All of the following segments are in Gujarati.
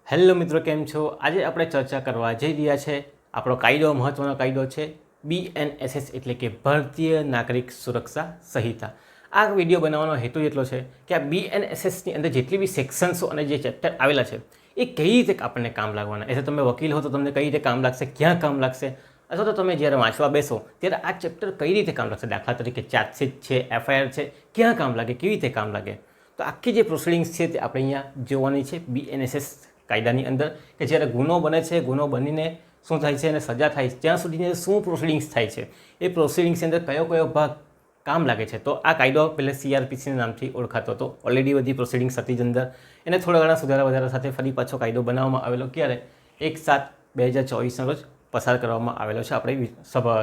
હેલો મિત્રો, કેમ છો? આજે આપણે ચર્ચા કરવા જઈ રહ્યા છે આપણો કાયદો, મહત્ત્વનો કાયદો છે BNSS એટલે કે ભારતીય નાગરિક સુરક્ષા સંહિતા. આ વિડીયો બનાવવાનો હેતુ એટલો છે કે આ BNSSની અંદર જેટલી બી સેક્શન્સો અને જે ચેપ્ટર આવેલા છે એ કઈ રીતે આપણને કામ લાગવાના. એટલે તમે વકીલ હો તો તમને કઈ રીતે કામ લાગશે, ક્યાં કામ લાગશે, અથવા તો તમે જ્યારે વાંચવા બેસો ત્યારે આ ચેપ્ટર કઈ રીતે કામ લાગશે. દાખલા તરીકે ચાર્જશીટ છે, FIR છે, ક્યાં કામ લાગે, કેવી રીતે કામ લાગે. તો આખી જે પ્રોસિડિંગ્સ છે તે આપણે અહીંયા જોવાની છે BNSS કાયદાની અંદર, કે જ્યારે ગુનો બને છે, ગુનો બનીને શું થાય છે અને સજા થાય છે ત્યાં સુધીને શું પ્રોસિડિંગ્સ થાય છે, એ પ્રોસિડિંગ્સની અંદર કયો કયો ભાગ કામ લાગે છે. તો આ કાયદો પહેલાં CRPCના નામથી ઓળખાતો હતો. ઓલરેડી બધી પ્રોસિડિંગ્સ હતી જ અંદર. એને થોડા ઘણા સુધારા વધારા સાથે ફરી પાછો કાયદો બનાવવામાં આવેલો. ક્યારે? 1/7/2024 રોજ પસાર કરવામાં આવેલો છે આપણે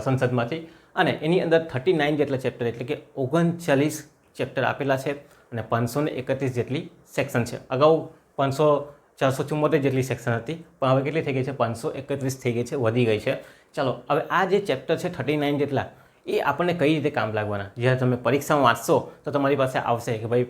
સંસદમાંથી. અને એની અંદર 39 જેટલા ચેપ્ટર એટલે કે 39 ચેપ્ટર આપેલા છે અને 531 જેટલી સેક્શન છે. અગાઉ 474 જેટલી સેક્શન હતી, પણ હવે કેટલી થઈ ગઈ છે? 531 થઈ ગઈ છે, વધી ગઈ છે. ચાલો, હવે આ જે ચેપ્ટર છે 39 જેટલા, એ આપણને કઈ રીતે કામ લાગવાના. જ્યારે તમે પરીક્ષામાં વાંચશો તો તમારી પાસે આવશે કે ભાઈ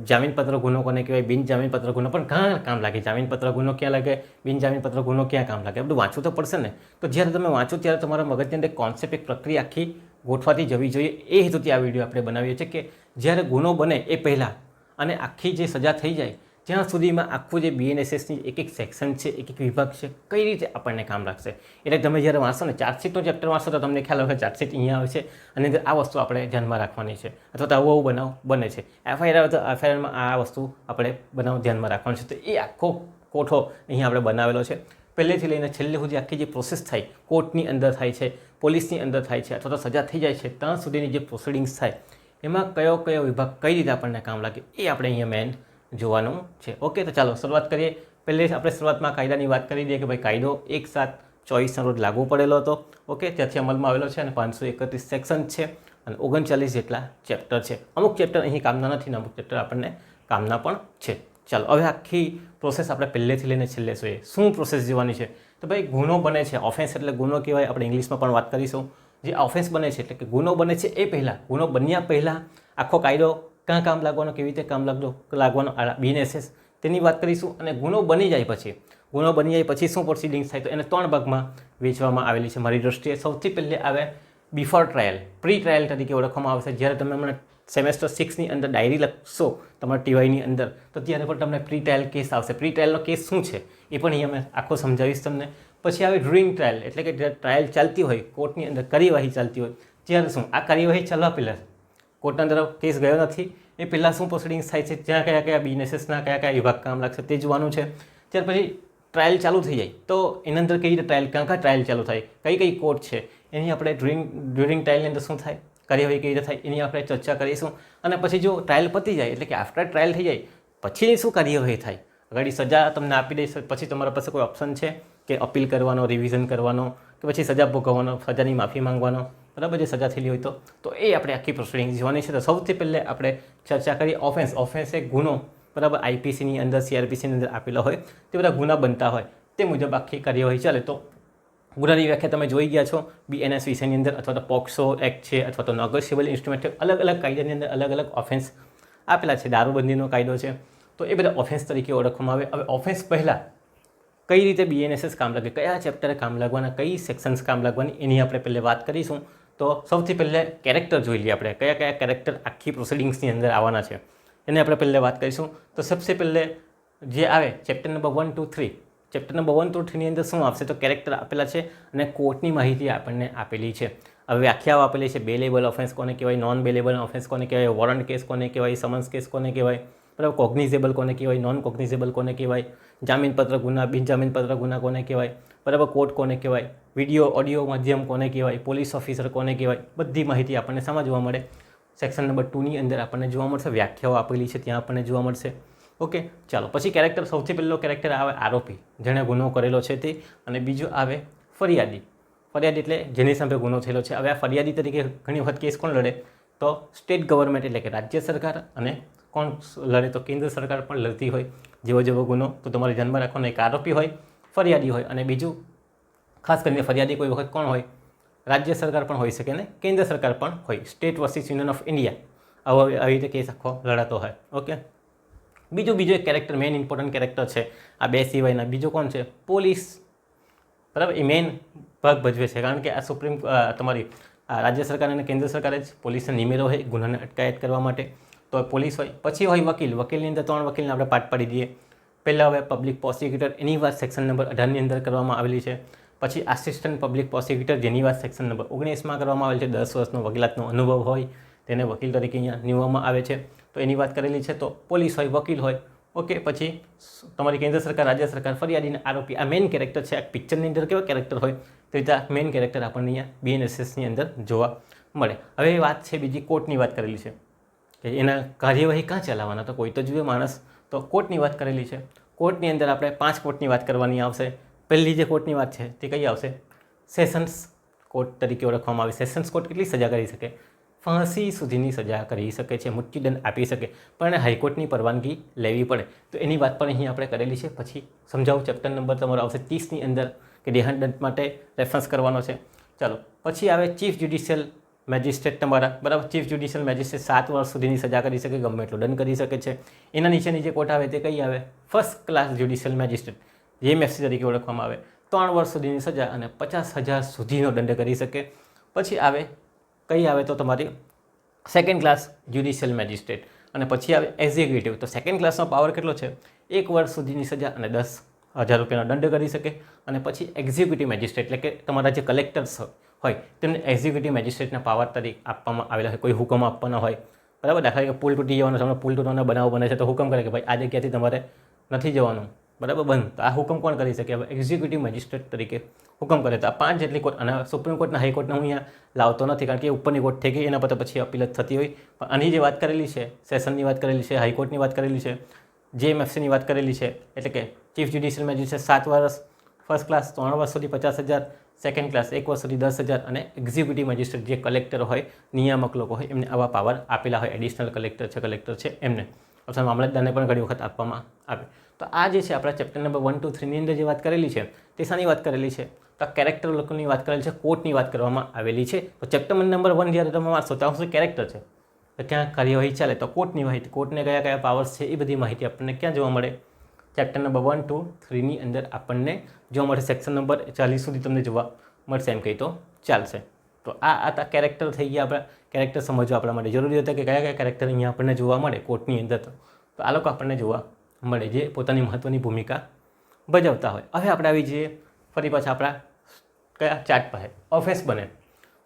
જામીનપત્ર ગુનો કોને કહેવાય, બિનજામીનપત્ર ગુનો, પણ ક્યાં કામ લાગે, જામીનપત્ર ગુનો ક્યાં લાગે, બિનજામીનપત્ર ગુનો ક્યાં કામ લાગે, બધું વાંચવું તો પડશે ને. તો જ્યારે તમે વાંચો ત્યારે તમારા મગજની અંદર કોન્સેપ્ટ, એક પ્રક્રિયા આખી ગોઠવાતી જવી જોઈએ. એ હેતુથી આ વિડીયો આપણે બનાવીએ છીએ કે જ્યારે ગુનો બને એ પહેલાં અને આખી જે સજા થઈ જાય ત્યાં સુધીમાં આખું જે BNSSની એક એક સેક્શન છે, એક એક વિભાગ છે, કઈ રીતે આપણને કામ લાગશે. એટલે તમે જ્યારે વાંચો ને, ચાર્જશીટનો ચેપ્ટર વાંચો તો તમને ખ્યાલ આવે કે ચાર્જશીટ અહીંયા આવે છે અને અંદર આ વસ્તુ આપણે ધ્યાનમાં રાખવાની છે, અથવા તો આવો બનાવ બને છે. FIR આવે તો FIRમાં આ વસ્તુ આપણે બનાવ ધ્યાનમાં રાખવાની છે. તો એ આખો કોઠો અહીંયા આપણે બનાવેલો છે. પહેલેથી લઈને છેલ્લે સુધી આખી જે પ્રોસેસ થાય, કોર્ટની અંદર થાય છે, પોલીસની અંદર થાય છે, અથવા તો સજા થઈ જાય છે ત્યાં સુધીની જે પ્રોસિડિંગ્સ થાય, એમાં કયો કયો વિભાગ કઈ રીતે આપણને કામ લાગે, એ આપણે અહીંયા મેન જોવાનું છે. ઓકે, તો ચાલો શરૂઆત કરીએ. પહેલે આપણે શરૂઆતમાં કાયદાની વાત કરી દઈએ કે ભાઈ કાયદો 1/7/24 રોજ લાગુ પડેલો હતો. ઓકે, ત્યાંથી અમલમાં આવેલો છે અને 531 સેક્શન છે અને 39 જેટલા ચેપ્ટર છે. અમુક ચેપ્ટર અહીં કામના નથી ને અમુક ચેપ્ટર આપણને કામના પણ છે. ચાલો, હવે આખી પ્રોસેસ આપણે પહેલેથી લઈને છેલ્લે જોઈએ. શું પ્રોસેસ જોવાની છે? તો ભાઈ ગુનો બને છે, ઓફેન્સ એટલે ગુનો કહેવાય, આપણે ઇંગ્લિશમાં પણ વાત કરીશું. જે ઓફેન્સ બને છે એટલે કે ગુનો બને છે એ પહેલાં, ગુનો બન્યા પહેલાં આખો કાયદો ક્યાં કામ લાગવાનો, કેવી રીતે કામ લાગવાનો BNSS, તેની વાત કરીશું. અને ગુનો બની જાય પછી શું પ્રોસિડિંગ્સ થાય, તો એને 3 ભાગમાં વહેંચવામાં આવેલી છે મારી દૃષ્ટિએ. સૌથી પહેલે આવે બિફોર ટ્રાયલ, પ્રી ટ્રાયલ તરીકે ઓળખવામાં આવશે. જ્યારે તમે હમણાં સેમેસ્ટર 6ની અંદર ડાયરી લખશો તમારા TYની અંદર, તો ત્યારે પણ તમને પ્રી ટ્રાયલ કેસ આવશે. પ્રી ટ્રાયલનો કેસ શું છે એ પણ અહીંયા મેં આખો સમજાવીશ તમને. પછી આવે ડ્યુરિંગ ટ્રાયલ, એટલે કે જ્યારે ટ્રાયલ ચાલતી હોય, કોર્ટની અંદર કાર્યવાહી ચાલતી હોય, ત્યારે શું, આ કાર્યવાહી ચાલવા પહેલાં કોર્ટના તરફ કેસ ગયો નથી એ પહેલાં શું પ્રોસિડિંગ્સ થાય છે, જ્યાં કયા કયા BNSSના કયા કયા વિભાગ કામ લાગશે તે જોવાનું છે. ત્યાર પછી ટ્રાયલ ચાલુ થઈ જાય તો એની અંદર કઈ રીતે ટ્રાયલ, ક્યાં ક્યાં ટ્રાયલ ચાલુ થાય, કઈ કઈ કોર્ટ છે, એની આપણે ડ્યુરિંગ ટ્રાયલની અંદર શું થાય, કાર્યવાહી કઈ રીતે થાય, એની આપણે ચર્ચા કરીશું. અને પછી જો ટ્રાયલ પતી જાય, એટલે કે આફ્ટર ટ્રાયલ થઈ જાય પછી શું કાર્યવાહી થાય, આગળ સજા તમને આપી દઈશ, પછી તમારા પાસે કોઈ ઓપ્શન છે કે અપીલ કરવાનો, રિવિઝન કરવાનો, કે પછી સજા ભોગવવાનો, સજાની માફી માંગવાનો, બરાબર, જે સજા થયેલી હોય તો એ આપણે આખી પ્રોસિડિંગ જોવાની છે. તો સૌથી પહેલાં આપણે ચર્ચા કરીએ ઓફેન્સ. ઓફેન્સ એ ગુનો, બરાબર, IPCની અંદર, CRPCની અંદર આપેલા હોય, તે બધા ગુના બનતા હોય, તે મુજબ આખી કાર્યવાહી ચાલે. તો ગુનાની વ્યાખ્યા તમે જોઈ ગયા છો BNS વિષયની અંદર, અથવા તો પોક્સો એક્ટ છે, અથવા તો નેગોશિયેબલ ઇન્સ્ટ્રુમેન્ટ, અલગ અલગ કાયદાની અંદર અલગ અલગ ઓફેન્સ આપેલા છે. દારૂબંધીનો કાયદો છે, તો એ બધા ઓફેન્સ તરીકે ઓળખવામાં આવે. હવે ઓફેન્સ પહેલાં કઈ રીતે BNSS કામ લાગે, કયા ચેપ્ટરે કામ લાગવાના, કઈ સેક્શન્સ કામ લાગવાની, એની આપણે પહેલાં વાત કરીશું. તો સૌથી પહેલાં કેરેક્ટર જોઈ લઈએ આપણે, કયા કયા કેરેક્ટર આખી પ્રોસિડિંગ્સની અંદર આવવાના છે એને આપણે પહેલાં વાત કરીશું. તો સૌથી પહેલાં જે આવે ચેપ્ટર નંબર 1 2 3, ચેપ્ટર નંબર 1 2 3ની અંદર શું આવશે, તો કેરેક્ટર આપેલા છે અને કોર્ટની માહિતી આપણને આપેલી છે. હવે વ્યાખ્યાઓ આપેલી છે. બેલેબલ ઓફેન્સ કોને કહેવાય, નોન બેલેબલ ઓફેન્સ કોને કહેવાય, વોરંટ કેસ કોને કહેવાય, સમન્સ કેસ કોને કહેવાય, બરાબર, કોગ્નિઝેબલ કોને કહેવાય, નોન કોગ્નિઝેબલ કોને કહેવાય, જામીનપત્ર ગુના, બિનજામીનપત્ર ગુના કોને કહેવાય, બરાબર, કોર્ટ કોને કહેવાય, વિડીયો ઓડિયો માધ્યમ કોને કહેવાય, પોલીસ ઓફિસર કોને કહેવાય, બધી માહિતી આપણને શેમાં જોવા મળે, સેક્શન નંબર 2ની અંદર આપણને જોવા મળશે. વ્યાખ્યાઓ આપેલી છે ત્યાં આપણને જોવા મળશે. ઓકે, ચાલો, પછી કેરેક્ટર. સૌથી પહેલો કેરેક્ટર આવે આરોપી, જેણે ગુનો કરેલો છે તે, અને બીજું આવે ફરિયાદી. ફરિયાદી એટલે જેની સામે ગુનો થયેલો છે. હવે આ ફરિયાદી તરીકે ઘણી વખત કેસ કોણ લડે, તો સ્ટેટ ગવર્મેન્ટ એટલે કે રાજ્ય સરકાર, અને કોણ લડે, તો કેન્દ્ર સરકાર પણ લડતી હોય જેવો જેવો ગુનો. તો તમારે ધ્યાનમાં રાખવાનો, એક આરોપી હોય, ફરિયાદી હોય, અને બીજું ખાસ કરીને ફરિયાદી કોઈ વખત કોણ હોય, રાજ્ય સરકાર પણ હોઈ શકે ને કેન્દ્ર સરકાર પણ હોય. State versus union of India, આવી રીતે કેસ આખો લડાતો હોય. ઓકે, બીજું એક કેરેક્ટર મેઇન ઇમ્પોર્ટન્ટ કેરેક્ટર છે આ બે સિવાયના, બીજો કોણ છે? પોલીસ, બરાબર. એ મેઇન ભાગ ભજવે છે, કારણ કે આ તમારી રાજ્ય સરકાર અને કેન્દ્ર સરકારે જ પોલીસને નિમેરો હોય ગુનાને અટકાયત કરવા માટે. તો પોલીસ હોય, પછી હોય વકીલ. વકીલની અંદર 3 વકીલને આપણે પાઠ પાડી દઈએ. પહેલાં હવે પબ્લિક પ્રોસિક્યુટર, એની વાત સેક્શન નંબર 18ની અંદર કરવામાં આવેલી છે. પછી આસિસ્ટન્ટ પબ્લિક પ્રોસિક્યુટર, જેની વાત સેક્શન નંબર 19માં કરવામાં આવેલી છે. 10 વર્ષનો વકીલાતનો અનુભવ હોય તેને વકીલ તરીકે અહીંયા નિમવામાં આવે છે, તો એની વાત કરેલી છે. તો પોલીસ હોય, વકીલ હોય, ઓકે. પછી તમારી કેન્દ્ર સરકાર, રાજ્ય સરકાર, ફરિયાદી, આરોપી. આ મેઇન કેરેક્ટર છે. આ પિક્ચરની અંદર કેવા કેરેક્ટર હોય તે રીતે આ મેઇન કેરેક્ટર આપણને અહીંયા BNSSની અંદર જોવા મળે. હવે વાત છે બીજી, કોર્ટની વાત કરેલી છે કે એના કાર્યવાહી ક્યાં ચલાવવાના, તો કોઈ તો જોઈએ માણસ, તો કોર્ટની વાત કરેલી છે. કોર્ટની અંદર આપણે 5 કોર્ટની વાત કરવાની આવશે. પહેલી જે કોર્ટની વાત છે તે કઈ આવશે? સેશન્સ કોર્ટ તરીકે ઓળખવામાં આવે. સેશન્સ કોર્ટ કેટલી સજા કરી શકે? ફાંસી સુધીની સજા કરી શકે છે, મૃત્યુદંડ આપી શકે, પણ એને હાઈકોર્ટની પરવાનગી લેવી પડે. તો એની વાત પણ અહીં આપણે કરેલી છે. પછી સમજાવું, ચેપ્ટર નંબર તમારો આવશે 30ની અંદર કે દેહાંત માટે રેફરન્સ કરવાનો છે. ચાલો, પછી આવે ચીફ જ્યુડિશિયલ મેજિસ્ટ્રેટ તમારા, બરાબર. ચીફ જ્યુડિશિયલ મેજિસ્ટ્રેટ 7 વર્ષ સુધીની સજા કરી શકે, ગમે એટલો દંડ કરી શકે છે. એના નીચેની જે કોર્ટ આવે તે કઈ આવે? First class judicial magistrate, JMFC તરીકે ઓળખવામાં આવે. 3 વર્ષ સુધીની સજા અને 50,000 સુધીનો દંડ કરી શકે. પછી આવે કઈ આવે તો તમારી સેકન્ડ ક્લાસ જ્યુડિશિયલ મેજિસ્ટ્રેટ, અને પછી આવે એક્ઝિક્યુટિવ. તો સેકન્ડ ક્લાસનો પાવર કેટલો છે? 1 વર્ષ સુધીની સજા અને 10,000 રૂપિયાનો દંડ કરી શકે. અને પછી એક્ઝિક્યુટિવ મેજિસ્ટ્રેટ એટલે કે તમારા જે કલેક્ટર્સ હોય તેમને એક્ઝિક્યુટિવ મેજિસ્ટ્રેટના પાવર તરીકે આપવામાં આવેલા હોય. કોઈ હુકમ આપવાના હોય, બરાબર. દાખલા તરીકે પુલ તૂટી જવાનો, તમને પુલ તૂટવાનો બનાવ બને છે, તો હુકમ કરે કે ભાઈ આ જગ્યાથી તમારે નથી જવાનું, બરાબર, બંધ. તો આ હુકમ કોણ કરી શકે? હવે એક્ઝિક્યુટિવ મેજિસ્ટ્રેટ તરીકે હુકમ કરે. તો આ 5 જેટલી કોર્ટ, અને સુપ્રીમ કોર્ટના હાઈકોર્ટને હું અહીંયા લાવતો નથી, કારણ કે એ ઉપરની કોર્ટ થઈ ગઈ, એના પર પછી અપીલ જ થતી હોય. પણ આની જે વાત કરેલી છે, સેશનની વાત કરેલી છે, હાઈકોર્ટની વાત કરેલી છે, JMFCની વાત કરેલી છે, એટલે કે ચીફ જ્યુડિશિયલ મેજિસ્ટ્રેટ 7 વર્ષ, ફર્સ્ટ ક્લાસ 3 વર્ષ સુધી 50,000, સેકન્ડ ક્લાસ 1 વર્ષ સુધી 10,000, અને એક્ઝિક્યુટિવ મેજિસ્ટ્રેટ જે કલેક્ટર હોય, નિયામક લોકો હોય, એમને આવા પાવર આપેલા હોય. એડિશનલ કલેક્ટર છે એમને, અથવા મામલતદારને પણ ઘણી વખત આપવામાં આવે. તો આ જે છે આપણા ચેપ્ટર નંબર 1, 2, 3ની અંદર જે વાત કરેલી છે તે શાની વાત કરેલી છે? તો કેરેક્ટર લોકોની વાત કરેલી છે, કોર્ટની વાત કરવામાં આવેલી છે. તો ચેપ્ટર નંબર 1 જ્યારે તમે વાંચશો ત્યાં શું કેરેક્ટર છે, તો ક્યાં કાર્યવાહી ચાલે, તો કોર્ટની માહિતી, કોર્ટને કયા કયા પાવર્સ છે, એ બધી માહિતી આપણને ક્યાં જોવા મળે? ચેપ્ટર નંબર 1, 2, 3ની અંદર આપણને જોવા મળે. સેક્શન નંબર 40 સુધી તમને જોવા મળશે, એમ કહી તો ચાલશે. તો આ કેરેક્ટર થઈ ગયા આપણા. કેરેક્ટર સમજવા આપણા માટે જરૂરી હતા કે કયા કયા કેરેક્ટર અહીંયા આપણને જોવા મળે કોર્ટની અંદર. તો આ લોકો આપણને જોવા મળે જે પોતાની મહત્ત્વની ભૂમિકા ભજવતા હોય. હવે આપણે આવી જઈએ ફરી પાછા આપણા કયા ચાર્ટ પાસે. ઓફિસ બને.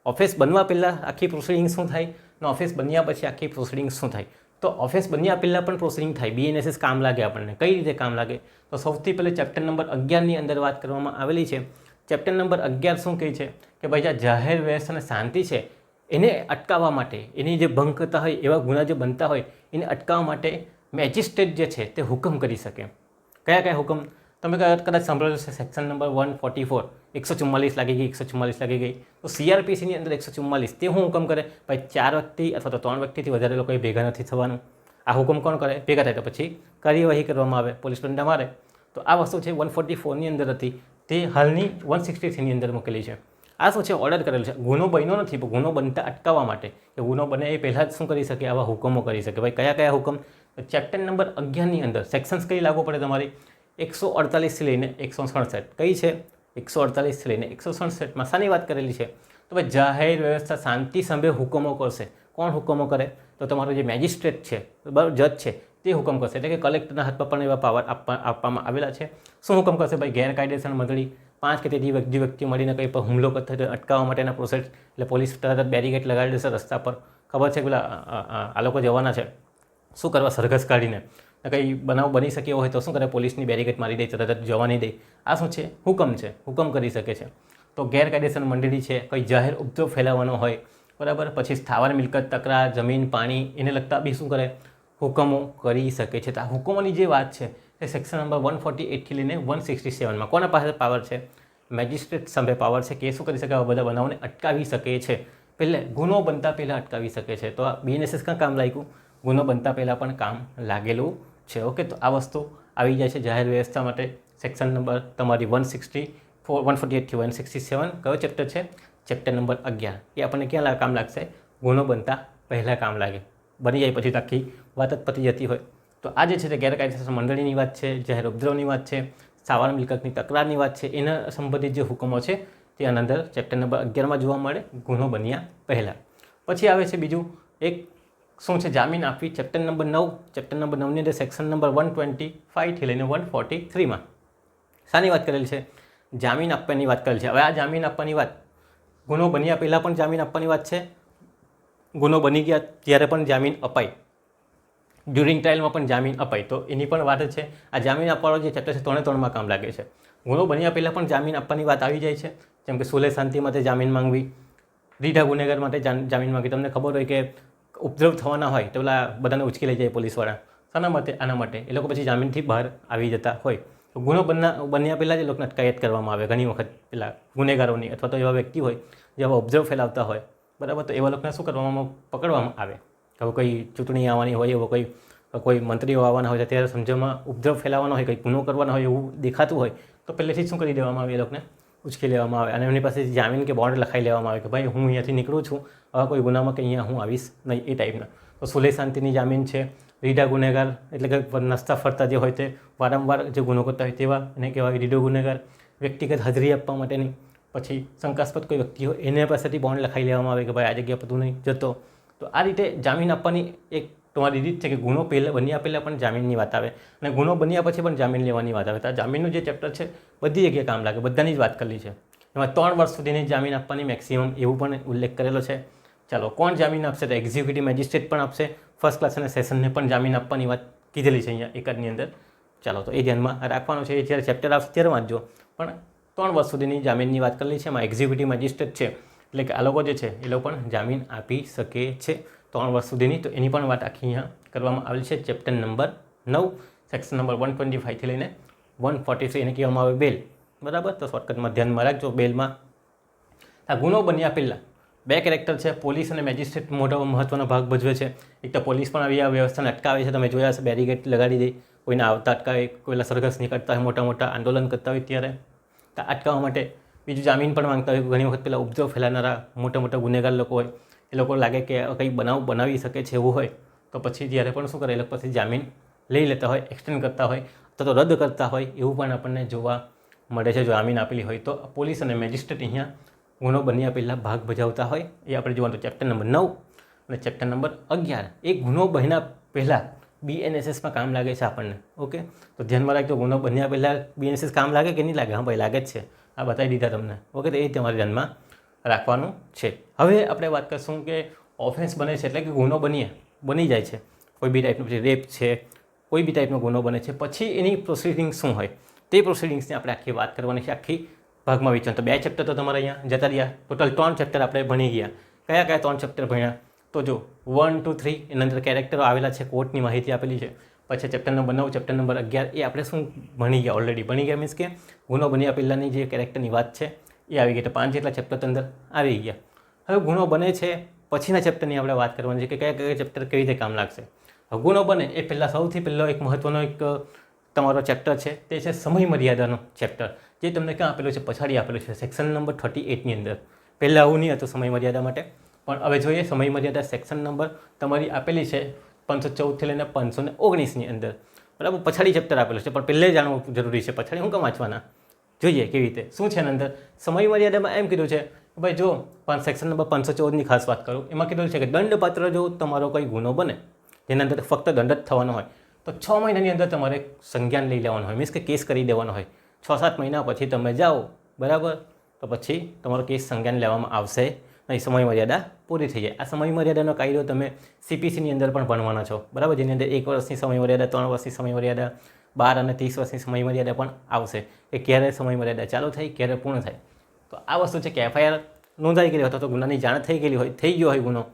ઓફિસ બનવા પહેલાં આખી પ્રોસિડિંગ શું થાય, અને ઓફિસ બન્યા પછી આખી પ્રોસિડિંગ શું થાય? તો ઓફિસ બન્યા પહેલાં પણ પ્રોસિડિંગ થાય. BNSS કામ લાગે આપણને. કઈ રીતે કામ લાગે? તો સૌથી પહેલાં ચેપ્ટર નંબર 11ની અંદર વાત કરવામાં આવેલી છે. ચેપ્ટર નંબર 11 શું કહે છે કે ભાઈ જ્યાં જાહેર વ્યવસ્થા અને શાંતિ છે એને અટકાવવા માટે, એની જે ભંગ કરતા હોય, એવા ગુના જે બનતા હોય એને અટકાવવા માટે મેજિસ્ટ્રેટ જે છે તે હુકમ કરી શકે. કયા કયા હુકમ? તમે કદાચ સાંભળેલું છે સેક્શન નંબર 144, 144 લાગી ગઈ, 144 લાગી ગઈ. તો CRPCની અંદર 144 તે હું હુકમ કરે? ભાઈ 4 વ્યક્તિ અથવા તો 3 વ્યક્તિથી વધારે લોકોએ ભેગા નથી થવાનું. આ હુકમ કોણ કરે? ભેગા થાય તો પછી કાર્યવાહી કરવામાં આવે, પોલીસ દંડા મારે. તો આ વસ્તુ છે 144ની અંદર હતી, તે હાલની 163ની અંદર મૂકેલી છે. આ શું છે? ઓર્ડર કરેલું છે. ગુનો બન્યો નથી, પણ ગુનો બનતા અટકાવવા માટે, કે ગુનો બને એ પહેલાં જ શું કરી શકે? આવા હુકમો કરી શકે. ભાઈ કયા કયા હુકમ? ચેપ્ટર નંબર 11ની અંદર સેક્શન્સ કઈ લાગુ પડે તમારી? 148થી લઈને 167. કઈ છે? 148થી લઈને 167માં શાની વાત કરેલી છે? તો ભાઈ જાહેર વ્યવસ્થા શાંતિ સંભે હુકમો કરશે. કોણ હુકમો કરે? તો તમારો જે મેજિસ્ટ્રેટ છે, બરાબર, જજ છે, તે હુકમ કરશે. એટલે કે કલેક્ટરના હાથમાં પણ એવા પાવર આપવામાં આવેલા છે. શું હુકમ કરશે? ભાઈ ગેરકાયદેસર મંડળી 5 કે તેથી વ્યક્તિ મળીને કંઈ પર હુમલો કરતા હોય તો અટકાવવા માટેના પ્રોસેસ, એટલે પોલીસ તરત બેરીકેડ લગાડી દેશે રસ્તા પર. ખબર છે પેલા આ લોકો જવાના છે, શું કરવા? સરઘસ કાઢીને. કંઈ બનાવ બની શકે એવો હોય તો શું કરે? પોલીસની બેરીકેડ મારી દે, તરત જવા નહીં દે. આ શું છે? હુકમ છે. હુકમ કરી શકે છે. તો ગેરકાયદેસર મંડળી છે, કંઈ જાહેર ઉપદ્રવ ફેલાવવાનો હોય, બરાબર. પછી સ્થાવર મિલકત તકરાર, જમીન, પાણી, એને લગતા બી શું કરે? હુકમો કરી શકે છે. તો આ હુકમોની જે વાત છે એ સેક્શન નંબર 148થી લઈને 167માં કોના પાસે પાવર છે? મેજિસ્ટ્રેટ સામે પાવર છે કે શું કરી શકે? આવા બધા બનાવોને અટકાવી શકે છે. પહેલે ગુનો બનતા પહેલાં અટકાવી શકે છે. તો આ BNSS કાં કામ લાગ્યું? ગુનો બનતા પહેલાં પણ કામ લાગેલું છે. ઓકે, તો આ વસ્તુ આવી જાય છે જાહેર વ્યવસ્થા માટે. સેક્શન નંબર તમારી 148થી 167 કયો ચેપ્ટર છે? Chapter number 11. એ આપણને ક્યાં કામ લાગશે? ગુનો બનતા પહેલાં કામ લાગે. બની જાય પછી તો આખી વાત જ પતી જતી હોય. તો આ જે છે તે ગેરકાયદેસર મંડળીની વાત છે, જાહેર ઉપદ્રવની વાત છે, સાવાર મિલકતની તકરારની વાત છે, એના સંબંધિત જે હુકમો છે તે આના અંદર ચેપ્ટર નંબર 11માં જોવા મળે ગુનો બન્યા પહેલાં. પછી આવે છે બીજું એક શું છે જામીન આપવી, ચેપ્ટર નંબર 9. ચેપ્ટર નંબર 9ની અંદર સેક્શન નંબર 125 થી લઈને 143માં શાની વાત કરેલી છે? જામીન આપવાની વાત કરેલી છે. હવે આ જામીન આપવાની વાત ગુનો બન્યા પહેલાં પણ જામીન આપવાની વાત છે, ગુનો બની ગયા ત્યારે પણ જામીન અપાય, ડ્યુરિંગ ટ્રાયલમાં પણ જામીન અપાય. તો એની પણ વાત છે. આ જામીન આપવાનો જે ચેપ્ટર છે 3 કામ લાગે છે. ગુનો બન્યા પહેલાં પણ જામીન આપવાની વાત આવી જાય છે, જેમ કે સુલેહ શાંતિ માટે જામીન માંગવી, રીઢા ગુનેગાર માટે જામીન માંગવી. તમને ખબર હોય કે ઉપદ્રવ થવાના હોય તો પેલા બધાને ઉચકી લઈ જાય પોલીસવાળા, શાના માટે? આના માટે. એ લોકો પછી જામીનથી બહાર આવી જતા હોય. તો ગુનો બન્યા પહેલાં જ એ લોકોને અટકાયત કરવામાં આવે ઘણી વખત પેલા ગુનેગારોની, અથવા તો એવા વ્યક્તિ હોય જે આવા ઉપદ્રવ ફેલાવતા હોય, બરાબર. તો એવા લોકોને શું કરવામાં? પકડવામાં આવે. હવે કોઈ ચૂંટણી આવવાની હોય, એવો કોઈ મંત્રીઓ આવવાના હોય, ત્યારે સમજવામાં ઉપદ્રવ ફેલાવવાનો હોય, કંઈ ગુનો કરવાનો હોય એવું દેખાતું હોય તો પહેલેથી જ શું કરી દેવામાં આવે? એ લોકોને ઉચકી લેવામાં આવે અને એમની પાસે જામીન કે બોન્ડ લખાઈ લેવામાં આવે કે ભાઈ હું અહીંયાથી નીકળું છું, હવે કોઈ ગુનામાં કે અહીંયા હું આવીશ નહીં, એ ટાઈપના. તો સુલેહ શાંતિની જામીન છે. રીઢા ગુનેગાર એટલે કે નસ્તા ફરતા જે હોય તે વારંવાર જે ગુનો કરતા હોય તેવા એને કહેવાય રીઢો ગુનેગાર. વ્યક્તિગત હાજરી આપવા માટેની. પછી શંકાસ્પદ કોઈ વ્યક્તિ હોય એને પાસેથી બોન્ડ લખાઈ લેવામાં આવે કે ભાઈ આ જગ્યા પર તું નહીં જતો. તો આ રીતે જામીન આપવાની એક તમારી રીત છે કે ગુનો બન્યા પહેલાં પણ જામીનની વાત આવે અને ગુનો બન્યા પછી પણ જામીન લેવાની વાત આવે. તો આ જામીનનું જે ચેપ્ટર છે બધી જગ્યાએ કામ લાગે, બધાની જ વાત કરેલી છે. એમાં 3 વર્ષ સુધીની જામીન આપવાની મેક્સિમમ એવું પણ ઉલ્લેખ કરેલો છે. ચાલો, કોણ જામીન આપશે? તો એક્ઝિક્યુટિવ મેજિસ્ટ્રેટ પણ આપશે. ફર્સ્ટ ક્લાસ અને સેશનને પણ જામીન આપવાની વાત કીધેલી છે અહીંયા એકદની અંદર. ચાલો, તો એ ધ્યાનમાં રાખવાનું છે. એ જ્યારે ચેપ્ટર આવશે ત્યારે વાંચજો. પણ 3 વર્ષ સુધીની જામીનની વાત કરેલી છે. એમાં એક્ઝિક્યુટિવ મેજિસ્ટ્રેટ છે એટલે કે આ લોકો જે છે એ લોકો પણ જામીન આપી શકે છે 3 વર્ષ સુધીની. તો એની પણ વાત આખી અહીંયા કરવામાં આવેલી છે. ચેપ્ટર નંબર 9 સેક્શન નંબર 125 થી લઈને 143 એને કહેવામાં આવે બેલ, બરાબર. તો શોર્ટકટમાં ધ્યાનમાં રાખજો. બેલમાં આ ગુનો બન્યા પહેલાં 2 કેરેક્ટર છે, પોલીસ અને મેજિસ્ટ્રેટ મોટો મહત્વનો ભાગ ભજવે છે. એક તો પોલીસ પણ આવી આ વ્યવસ્થાને અટકાવે છે. તમે જોયા હશે બેરીગેટ લગાડી દે, કોઈને આવતા અટકાવે, કોઈલા સરઘસ નીકળતા હોય, મોટા આંદોલન કરતા હોય ત્યારે અટકાવવા માટે. બીજું જામીન પણ માંગતા હોય. ઘણી વખત પેલા ઉપદ્રવ ફેલાનારા મોટા ગુનેગાર લોકો હોય, એ લોકો લાગે કે કંઈ બનાવી શકે છે એવું હોય તો પછી ત્યારે પણ શું કરે? એ લોકો પછી જામીન લઈ લેતા હોય, એક્સટેન્ડ કરતા હોય અથવા તો રદ કરતા હોય એવું પણ આપણને જોવા મળે છે. જો જામીન આપેલી હોય તો પોલીસ અને મેજિસ્ટ્રેટ અહીંયા ગુનો બન્યા પહેલાં ભાગ ભજવતા હોય. એ આપણે જોવાનું ચેપ્ટર નંબર 9 અને ચેપ્ટર નંબર 11. એ ગુનો બન્યા પહેલાં BNSSમાં કામ લાગે છે આપણને. ઓકે, તો ધ્યાનમાં રાખજો. ગુનો બન્યા પહેલાં BNSS કામ લાગે કે નહીં લાગે? હા ભાઈ, લાગે જ છે. આ બતાવી દીધા તમને. ઓકે, તો એ તમારે ધ્યાનમાં રાખવાનું છે. હવે આપણે વાત કરીશું કે ઓફેન્સ બને છે એટલે કે ગુનો બની જાય છે કોઈ બી ટાઈપનો, પછી રેપ છે, કોઈ બી ટાઈપનો ગુનો બને છે, પછી એની પ્રોસિડિંગ્સ શું હોય તે પ્રોસિડિંગ્સની આપણે આખી વાત કરવાની છે. આખી ભાગમાં વિચાર. તો 2 ચેપ્ટર તો તમારે અહીંયા જતા રહ્યા. ટોટલ 3 ચેપ્ટર આપણે ભણી ગયા. કયા 3 ચેપ્ટર ભણ્યા? તો જો 1, 2, 3 એના અંદર કેરેક્ટરો આવેલા છે, કોર્ટની માહિતી આપેલી છે. પછી ચેપ્ટર નંબર 9, ચેપ્ટર નંબર 11 એ આપણે શું ભણી ગયા? ઓલરેડી ભણી ગયા. મીન્સ કે ગુનો બન્યા પહેલાંની જે કેરેક્ટરની વાત છે એ આવી ગઈ. તો 5 જેટલા ચેપ્ટર અંદર આવી ગયા. હવે ગુનો બને છે પછીના ચેપ્ટરની આપણે વાત કરવાની છે કે કયા ચેપ્ટર કેવી રીતે કામ લાગશે. હવે ગુનો બને એ પહેલાં સૌથી પહેલો એક મહત્ત્વનો એક તમારો ચેપ્ટર છે તે છે સમય મર્યાદાનો ચેપ્ટર, જે તમને ક્યાં આપેલું છે? પછાડી આપેલું છે સેક્શન નંબર 38ની અંદર. પહેલાં આવું નહીં હતું સમય મર્યાદા માટે, પણ હવે જોઈએ સમય મર્યાદા સેક્શન નંબર તમારી આપેલી છે 514 થી લઈને 519ની અંદર, બરાબર. પછાડી ચેપ્ટર આપેલું છે પણ પહેલે જાણવું જરૂરી છે. પછાડી હું કેમ વાંચવાના? જોઈએ કેવી રીતે શું છે એના અંદર. સમય મર્યાદામાં એમ કીધું છે ભાઈ, જો સેક્શન નંબર 514ની ખાસ વાત કરું, એમાં કીધું છે કે દંડપાત્ર જો તમારો કોઈ ગુનો બને જેના અંદર ફક્ત દંડ જ થવાનો હોય તો 6 મહિનાની અંદર તમારે સંજ્ઞાન લઈ લેવાનું હોય, મીન્સ કે કેસ કરી દેવાનો હોય. 6-7 મહિના પછી તમે જાઓ, બરાબર, તો પછી તમારો કેસ સંજ્ઞાન લેવામાં આવશે નહીં. સમય મર્યાદા પૂરી થઈ જાય. આ સમય મર્યાદાનો કાયદો તમે CPCની અંદર પણ ભણવાના છો, બરાબર, જેની અંદર 1 વર્ષની સમય મર્યાદા, 3 વર્ષની સમય મર્યાદા, 12 અને 30 વર્ષની સમય મર્યાદા પણ આવશે કે ક્યારે સમય મર્યાદા ચાલુ થઈ, ક્યારે પૂર્ણ થાય. તો આ વસ્તુ છે કે FIR નોંધાઈ ગયેલી હોય તો ગુનાની જાણ થઈ ગયો હોય ગુનો,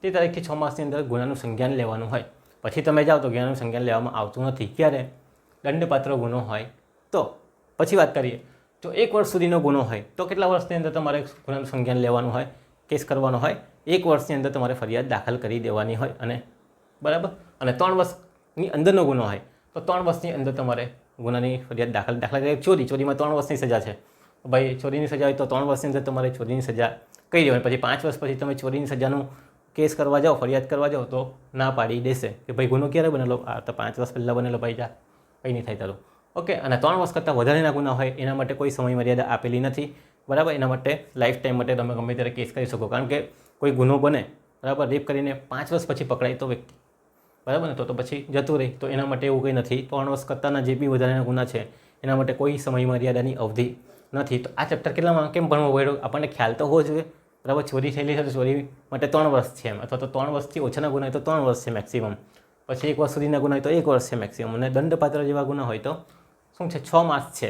તે તારીખથી 6 માસની અંદર ગુનાનું સંજ્ઞાન લેવાનું હોય. પછી તમે જાઓ તો ગુનાનું સંજ્ઞાન લેવામાં આવતું નથી. ક્યારે? દંડપાત્ર ગુનો હોય તો. પછી વાત કરીએ જો 1 વર્ષ સુધીનો ગુનો હોય તો કેટલા વર્ષની અંદર તમારે ગુનાનું સંજ્ઞાન લેવાનું હોય, કેસ કરવાનો હોય? 1 વર્ષની અંદર તમારે ફરિયાદ દાખલ કરી દેવાની હોય. અને બરાબર, અને 3 વર્ષની અંદરનો ગુનો હોય તો 3 વર્ષની અંદર તમારે ગુનાની ફરિયાદ દાખલા તરીકે ચોરીમાં 3 વર્ષની સજા છે ભાઈ, ચોરીની સજા હોય તો 3 વર્ષની અંદર તમારે ચોરીની સજા કહી દેવાની. પછી 5 વર્ષ પછી તમે ચોરીની સજાનું કેસ કરવા જાઓ, ફરિયાદ કરવા જાઓ તો ના પાડી દેશે કે ભાઈ ગુનો ક્યારે બનેલો, આ તો 5 વર્ષ પહેલાં બનેલો, ભાઈ જા કંઈ નહીં થાય તારું. ઓકે, અને 3 વર્ષ કરતાં વધારેના ગુના હોય એના માટે કોઈ સમય મર્યાદા આપેલી નથી. બરાબર, એના માટે લાઈફ ટાઈમ માટે તમે ગમે ત્યારે કેસ કરી શકો. કારણ કે કોઈ ગુનો બને, બરાબર, રેપ કરીને 5 વર્ષ પછી પકડાય તો વ્યક્તિ, બરાબર ને, તો પછી જતું રહી. તો એના માટે એવું કંઈ નથી. 3 વર્ષ કરતાંના જે બી વધારાના ગુના છે એના માટે કોઈ સમય મર્યાદાની અવધિ નથી. તો આ ચેપ્ટર કેટલામાં કેમ ભણવું પડ્યું આપણને ખ્યાલ તો હોવો જોઈએ. બરાબર, ચોરી થયેલી છે તો ચોરી માટે 3 વર્ષ છે એમ, અથવા તો 3 વર્ષથી ઓછાના ગુના હોય તો 3 વર્ષ છે મેક્સિમમ, પછી 1 વર્ષ સુધીના ગુના હોય તો 1 વર્ષ છે મેક્સિમમ, અને દંડપાત્ર જેવા ગુના હોય તો શું છે 6 માસ છે.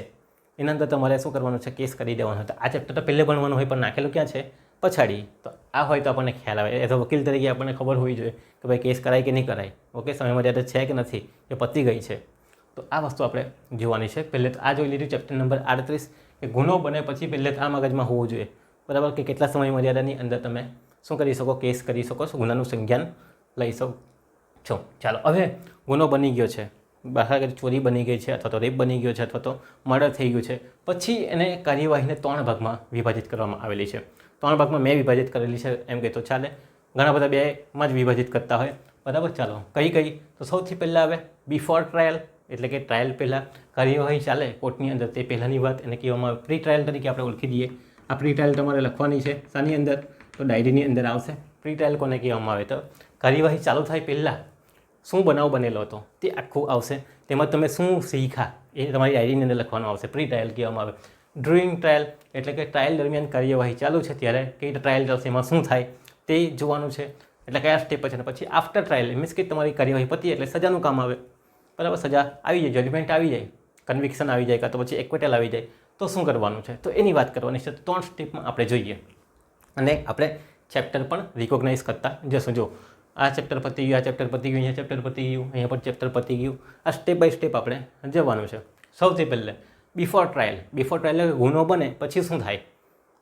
એના અંદર તમારે શું કરવાનું છે, કેસ કરી દેવાનો. તો આ ચેપ્ટર તો પહેલે ભણવાનું હોય પણ નાખેલું ક્યાં છે, પછાડી. તો આ હોય તો આપણને ખ્યાલ આવે. એઝ અ વકીલ તરીકે આપણને ખબર હોવી જોઈએ કે ભાઈ કેસ કરાય કે નહીં કરાય. ઓકે, સમય મર્યાદા છે કે નથી, એ પતી ગઈ છે. તો આ વસ્તુ આપણે જોવાની છે. પહેલે તો આ જોઈ લીધું ચેપ્ટર નંબર 38 કે ગુનો બને પછી પહેલે તો આ મગજમાં હોવું જોઈએ, બરાબર, કે કેટલા સમય મર્યાદાની અંદર તમે શું કરી શકો, કેસ કરી શકો છો, ગુનાનું સંજ્ઞાન લઈ શકો છો. ચાલો, હવે ગુનો બની ગયો છે, બહાર ચોરી બની ગઈ છે, અથવા તો રેપ બની ગયો છે, અથવા તો મર્ડર થઈ ગયું છે, પછી એને કાર્યવાહીને 3 ભાગમાં વિભાજિત કરવામાં આવેલી છે. 3 ભાગમાં મેં વિભાજિત કરેલી છે એમ કે તો ચાલે. ઘણા બધા 2માં જ વિભાજિત કરતા હોય, બરાબર. ચાલો, કઈ તો સૌથી પહેલાં આવે બિફોર ટ્રાયલ, એટલે કે ટ્રાયલ પહેલાં કાર્યવાહી ચાલે કોર્ટની અંદર તે પહેલાંની વાત એને કહેવામાં આવે. પ્રી ટ્રાયલ તરીકે આપણે ઓળખી દઈએ. આ પ્રી ટ્રાયલ તમારે લખવાની છે શાની અંદર, તો ડાયરીની અંદર આવશે. પ્રી ટ્રાયલ કોને કહેવામાં આવે, તો કાર્યવાહી ચાલુ થાય પહેલાં શું બનાવ બનેલો હતો તે આખું આવશે. તેમાં તમે શું શીખ્યા એ તમારી ડાયરીની અંદર લખવાનું આવશે. પ્રી ટ્રાયલ કહેવામાં આવે. ડ્યુરિંગ ટ્રાયલ એટલે કે ટ્રાયલ દરમિયાન કાર્યવાહી ચાલુ છે ત્યારે કઈ ટ્રાયલ ચાલશે, એમાં શું થાય તે જોવાનું છે, એટલે કયા સ્ટેપ છે. અને પછી આફ્ટર ટ્રાયલ મીન્સ કે તમારી કાર્યવાહી પતી એટલે સજાનું કામ આવે, બરાબર. સજા આવી જાય, જજમેન્ટ આવી જાય, કન્વિક્શન આવી જાય, કાં તો પછી એક્વિટલ આવી જાય, તો શું કરવાનું છે, તો એની વાત કરવાની છે. 3 સ્ટેપમાં આપણે જોઈએ અને આપણે ચેપ્ટર પણ રિકોગ્નાઇઝ કરતા જશું. જો આ ચેપ્ટર પતી ગયું, આ ચેપ્ટર પતી ગયું, અહીંયા ચેપ્ટર પતી ગયું, અહીંયા પણ ચેપ્ટર પતી ગયું. આ સ્ટેપ બાય સ્ટેપ આપણે જવાનું છે. સૌથી પહેલે બિફોર ટ્રાયલ. બિફોર ટ્રાયલ એટલે ગુનો બને પછી શું થાય,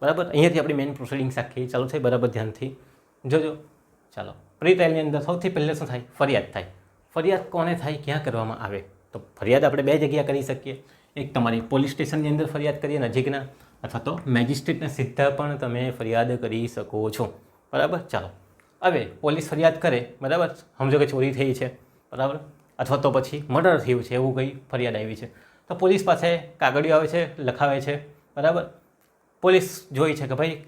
બરાબર. અહીંયાથી આપણી મેઇન પ્રોસિડિંગ્સ આખી ચાલુ થાય, બરાબર, ધ્યાનથી જોજો. ચાલો, પ્રી ટ્રાયલની અંદર સૌથી પહેલે શું થાય, ફરિયાદ થાય. ફરિયાદ કોને થાય, ક્યાં કરવામાં આવે, તો ફરિયાદ આપણે 2 જગ્યા કરી શકીએ. એક તમારી પોલીસ સ્ટેશનની અંદર ફરિયાદ કરીએ નજીકના, અથવા તો મેજિસ્ટ્રેટને સીધા પણ તમે ફરિયાદ કરી શકો છો, બરાબર. ચાલો, હવે પોલીસ ફરિયાદ કરે, બરાબર, સમજો કે ચોરી થઈ છે, બરાબર, અથવા તો પછી મર્ડર થયું છે એવું કંઈ ફરિયાદ આવી છે, તો પોલીસ પાસે કાગળિયો આવે છે, લખાવે છે, બરાબર. પોલીસ જોઈ છે કે ભાઈ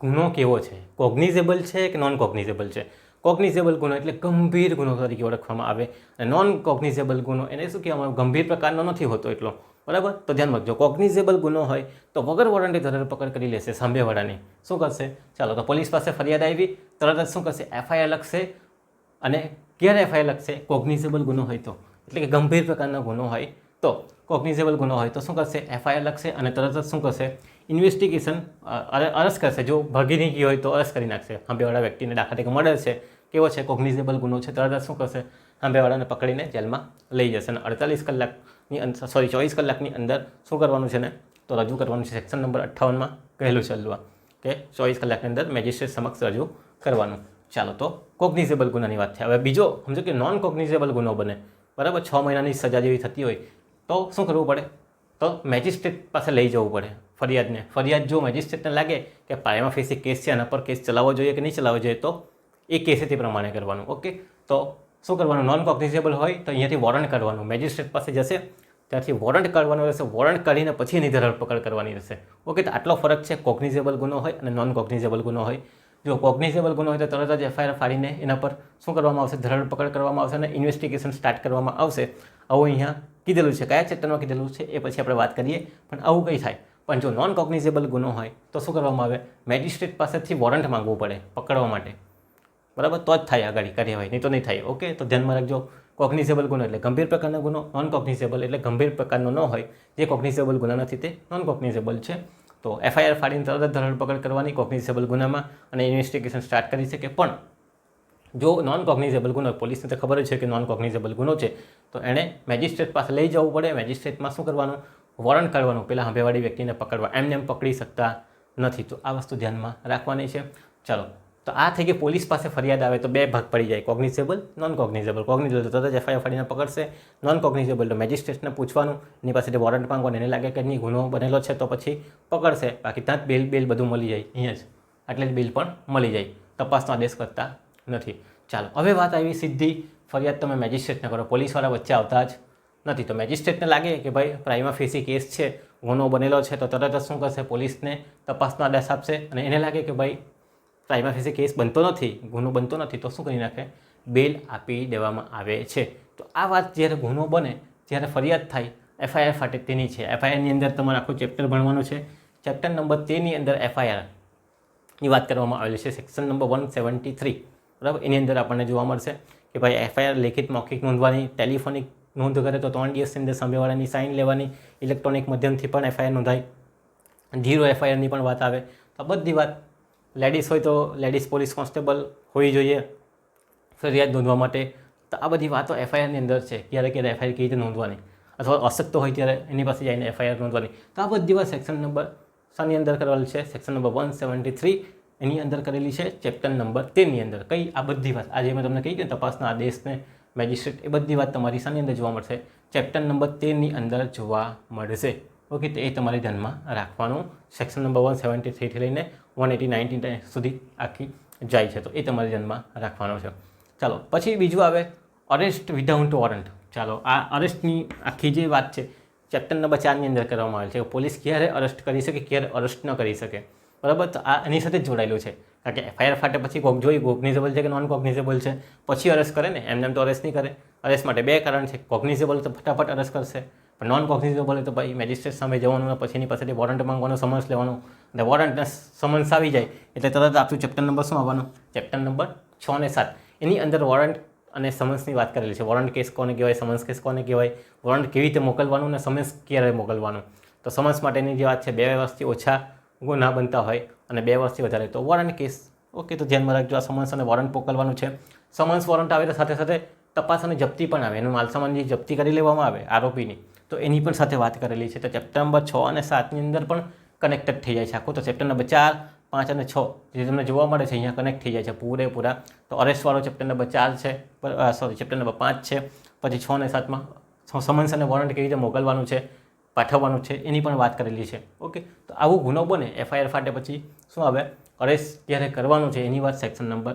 ગુનો કેવો છે, કોગ્નિઝેબલ છે કે નોન કોગ્નિઝેબલ છે. કોગ્નિઝેબલ ગુનો એટલે ગંભીર ગુનો તરીકે ઓળખવામાં આવે, અને નોન કોગ્નિઝેબલ ગુનો એને શું કહેવામાં આવે, ગંભીર પ્રકારનો નથી હોતો એટલો, બરાબર. તો ધ્યાન રાખજો, કોગ્નિઝેબલ ગુનો હોય તો વગર વોરંટે ધરપકડ કરી લેશે સામેવાળાની. શું કરશે, ચાલો, તો પોલીસ પાસે ફરિયાદ આવી, તરત જ શું કરશે, એફઆઈઆર લખશે. અને ક્યારે એફઆઈઆર લખશે, કોગ્નિઝેબલ ગુનો હોય તો, એટલે કે ગંભીર પ્રકારનો ગુનો હોય તો, કોગ્નિઝેબલ ગુનો હોય તો શું કરશે, એફઆઈઆર લખશે અને તરત જ શું કરશે, ઇન્વેસ્ટિગેશન અરેસ્ટ કરશે. જો ભાગી નહીં ગઈ હોય તો અરેસ્ટ કરી નાખશે સામેવાળા વ્યક્તિને. દાખલા તરીકે મર્ડર છે, કેવો છે, કોગ્નિઝેબલ ગુનો છે, તરત જ શું કરશે, સામેવાળાને પકડીને જેલમાં લઈ જશે. અને 48 કલાકની અંદર 24 કલાકની અંદર શું કરવાનું છે ને, તો રજૂ કરવાનું છે. સેક્શન નંબર 58માં કહેલું છે કે 24 કલાકની અંદર મેજિસ્ટ્રેટ સમક્ષ રજૂ કરવાનું. ચાલો, તો કોગ્નિઝેબલ ગુનાની વાત થાય. હવે બીજો સમજો કે નોન કોગ્નિઝેબલ ગુનો બને, બરાબર, 6 મહિનાની સજા જેવી થતી હોય તો શું કરવું પડે, તો મેજિસ્ટ્રેટ પાસે લઈ જવું પડે ફરિયાદને. ફરિયાદ જો મેજિસ્ટ્રેટને લાગે કે પ્રાઇમા ફેસી કેસ છે, આના પર કેસ ચલાવવો જોઈએ કે નહીં ચલાવવો જોઈએ, તો એ કેસે તે પ્રમાણે કરવાનું. ઓકે, તો શું કરવાનું, નોન કોગ્નિઝેબલ હોય તો અહીંયાથી વોરંટ કાઢવાનું, મેજિસ્ટ્રેટ પાસે જશે ત્યાંથી વોરંટ કાઢવાનું રહેશે. વોરંટ કાઢીને પછી એની ધરપકડ કરવાની રહેશે. ઓકે, તો આટલો ફરક છે કોગ્નિઝેબલ ગુનો હોય અને નોન કોગ્નિઝેબલ ગુનો હોય. જો કોગ્નિઝેબલ ગુનો હોય તો તરત જ એફઆઈઆર ફાડીને એના પર શું કરવામાં આવશે, ધરપકડ કરવામાં આવશે અને ઇન્વેસ્ટિગેશન સ્ટાર્ટ કરવામાં આવશે. આવું અહીંયા કીધેલું છે. કયા ચેપ્ટરમાં કીધેલું છે એ પછી આપણે વાત કરીએ, પણ આવું કંઈ થાય. પણ જો નોન કોગ્નિઝેબલ ગુનો હોય તો શું કરવામાં આવે, મેજિસ્ટ્રેટ પાસેથી વોરંટ માંગવું પડે પકડવા માટે, બરાબર, તો જ થાય આગળ કાર્યવાહી, નહીં તો નહીં થાય. ઓકે, તો ધ્યાનમાં રાખજો. કોગ્નિઝેબલ ગુનો એટલે ગંભીર પ્રકારનો ગુનો, નોન કોગ્નિઝેબલ એટલે ગંભીર પ્રકારનો ન હોય, જે કોગ્નિઝેબલ ગુના નથી તે નોન કોગ્નિઝેબલ છે. તો એફઆઈઆર ફાડીને તરત જ ધરપકડ કરવાની કોગ્નિઝેબલ ગુનામાં અને ઇન્વેસ્ટિગેશન સ્ટાર્ટ કરી શકે. પણ જો નોન કોગ્નિઝેબલ ગુનો, પોલીસને તો ખબર જ છે કે નોન કોગ્નિઝેબલ ગુનો છે, તો એણે મેજિસ્ટ્રેટ પાસે લઈ જવું પડે. મેજિસ્ટ્રેટમાં શું કરવાનું, વોરંટ કાઢવાનું, પહેલાં સામેવાળી વ્યક્તિને પકડવા, એમને એમ પકડી શકતા નથી. તો આ વસ્તુ ધ્યાનમાં રાખવાની છે. ચાલો, તો આ થઈ ગઈ પોલીસ પાસે ફરિયાદ આવે તો 2 ભાગ પડી જાય, કોગ્નિઝેબલ, નોન કોગ્નિઝેબલ. કોગ્નિઝેબલ તો તરત જ એફઆઈઆર ફાડીને પકડશે. નોન કોગ્નિઝેબલ તો મેજિસ્ટ્રેટને પૂછવાનું, એની પાસેથી વોરંટ માંગવાનું, એને લાગે કે નહીં ગુનો બનેલો છે તો પછી પકડશે. બાકી ત્યાં જ બેલ બધું મળી જાય, અહીંયા જ આટલે જ બિલ પણ મળી જાય, તપાસનો આદેશ કરતા નથી. ચાલો હવે વાત આવી સીધી ફરિયાદ તમે મેજિસ્ટ્રેટને કરો, પોલીસવાળા વચ્ચે આવતા જ નથી. તો મેજિસ્ટ્રેટને લાગે કે ભાઈ પ્રાઇમા ફેસી કેસ છે, ગુનો બનેલો છે, તો તરત જ શું કરશે, પોલીસને તપાસનો આદેશ આપશે. અને એને લાગે કે ભાઈ પ્રાઇમા ફેસી કેસ બનતો નથી, ગુનો બનતો નથી, તો શું કરી નાખે, બેલ આપી દેવામાં આવે છે. તો આ વાત જ્યારે ગુનો બને, જ્યારે ફરિયાદ થાય, એફઆઈઆર ફાટે તેની છે. એફઆઈઆરની અંદર તમારે આખું ચેપ્ટર ભણવાનું છે. ચેપ્ટર નંબર 13ની અંદર એફઆઈઆરની વાત કરવામાં આવેલી છે, સેક્શન નંબર 173, બરાબર. એની અંદર આપણને જોવા મળશે કે ભાઈ એફઆઈઆર લેખિત મૌખિક નોંધવાની, ટેલિફોનિક નોંધ કરે તો 3 દિવસની અંદર સામેવાળાની સાઇન લેવાની, ઇલેક્ટ્રોનિક માધ્યમથી પણ એફઆઈઆર નોંધાય, 0 એફઆઈઆરની પણ વાત આવે. તો બધી વાત, લેડીઝ હોય તો લેડીઝ પોલીસ કોન્સ્ટેબલ હોવી જોઈએ ફરિયાદ નોંધવા માટે. તો આ બધી વાતો એફઆઈઆરની અંદર છે. ક્યારે ક્યારે એફઆઈઆર કેવી રીતે નોંધવાની, અથવા અશક્ત હોય ત્યારે એની પાસે જઈને એફઆઈઆર નોંધવાની. તો આ બધી વાત સેક્શન નંબર શાની અંદર કરેલી છે, સેક્શન નંબર 173 એની અંદર કરેલી છે, ચેપ્ટર નંબર 13ની અંદર. કઈ આ બધી વાત આજે મેં તમને કહી કે તપાસના આદેશને મેજિસ્ટ્રેટ, એ બધી વાત તમારી શાની અંદર જોવા મળશે, ચેપ્ટર નંબર 13ની અંદર જોવા મળશે. ઓકે, તો એ તમારે ધ્યાનમાં રાખવાનું. સેક્શન નંબર 173 થી લઈને 189 સુધી આખી જાય છે, તો એ તમારે ધ્યાનમાં રાખવાનો છે. ચાલો પછી બીજું આવે અરેસ્ટ વિધાઉટ વોરંટ. ચાલો આ અરેસ્ટની આખી જે વાત છે ચેપ્ટર નંબર 4ની અંદર કરવામાં આવે છે. પોલીસ ક્યારે અરેસ્ટ કરી શકે, ક્યારે અરેસ્ટ ન કરી શકે, બરાબર. તો આ એની સાથે જ જોડાયેલું છે, કારણ કે એફઆઈઆર ફાટે પછી કોક જોઈ કોગ્નિઝેબલ છે કે નોન કોગ્નિઝેબલ છે, પછી અરેસ્ટ કરે ને, એમને તો અરેસ્ટ નહીં કરે. અરેસ્ટ માટે 2 કારણ છે, કોગ્નિઝેબલ તો ફટાફટ અરેસ્ટ કરશે, પણ નોન કોગ્નિઝેબલ તો ભાઈ મેજિસ્ટ્રેટ સામે જવાનું, પછી એની પાસેથી વોરંટ માંગવાનું, સમન્સ લેવાનું, અને વોરંટને સમન્સ આવી જાય એટલે તરત આપણું ચેપ્ટર નંબર શું આવવાનું, ચેપ્ટર નંબર 6 અને 7 એની અંદર વોરંટ અને સમન્સની વાત કરેલી છે. વોરંટ કેસ કોને કહેવાય, સમન્સ કેસ કોને કહેવાય, વોરંટ કેવી રીતે મોકલવાનું અને સમન્સ ક્યારે મોકલવાનું. તો સમન્સ માટેની જે વાત છે, 2 વર્ષથી ઓછા ગુના બનતા હોય અને 2 વર્ષથી વધારે તો વોરંટ કેસ. ઓકે, તો ધ્યાનમાં રાખજો, આ સમન્સ અને વોરંટ મોકલવાનું છે. સમન્સ વોરંટ આવે તો સાથે સાથે તપાસ અને જપ્તી પણ આવે, એનું માલસામાન જે જપ્તી કરી લેવામાં આવે આરોપીની, તો એની પણ સાથે વાત કરેલી છે. તો ચેપ્ટર નંબર 6 અને 7ની અંદર પણ કનેક્ટેડ થઈ જાય છે આખું. તો ચેપ્ટર નંબર 4, 5 અને 6 જે તમને જોવા મળે છે અહીંયા કનેક્ટ થઈ જાય છે પૂરેપૂરા. તો અરેસ્ટવાળો ચેપ્ટર નંબર 4 છે, ચેપ્ટર નંબર 5 છે, પછી 6 અને 7માં સમન્સ અને વોરંટ કેવી રીતે મોકલવાનું છે, પાઠવવાનું છે, એની પણ વાત કરેલી છે. ઓકે, તો આવું ગુનો બને, એફઆઈઆર ફાટે પછી શું આવે, અરેસ્ટ ક્યારે કરવાનું છે એની વાત સેક્શન નંબર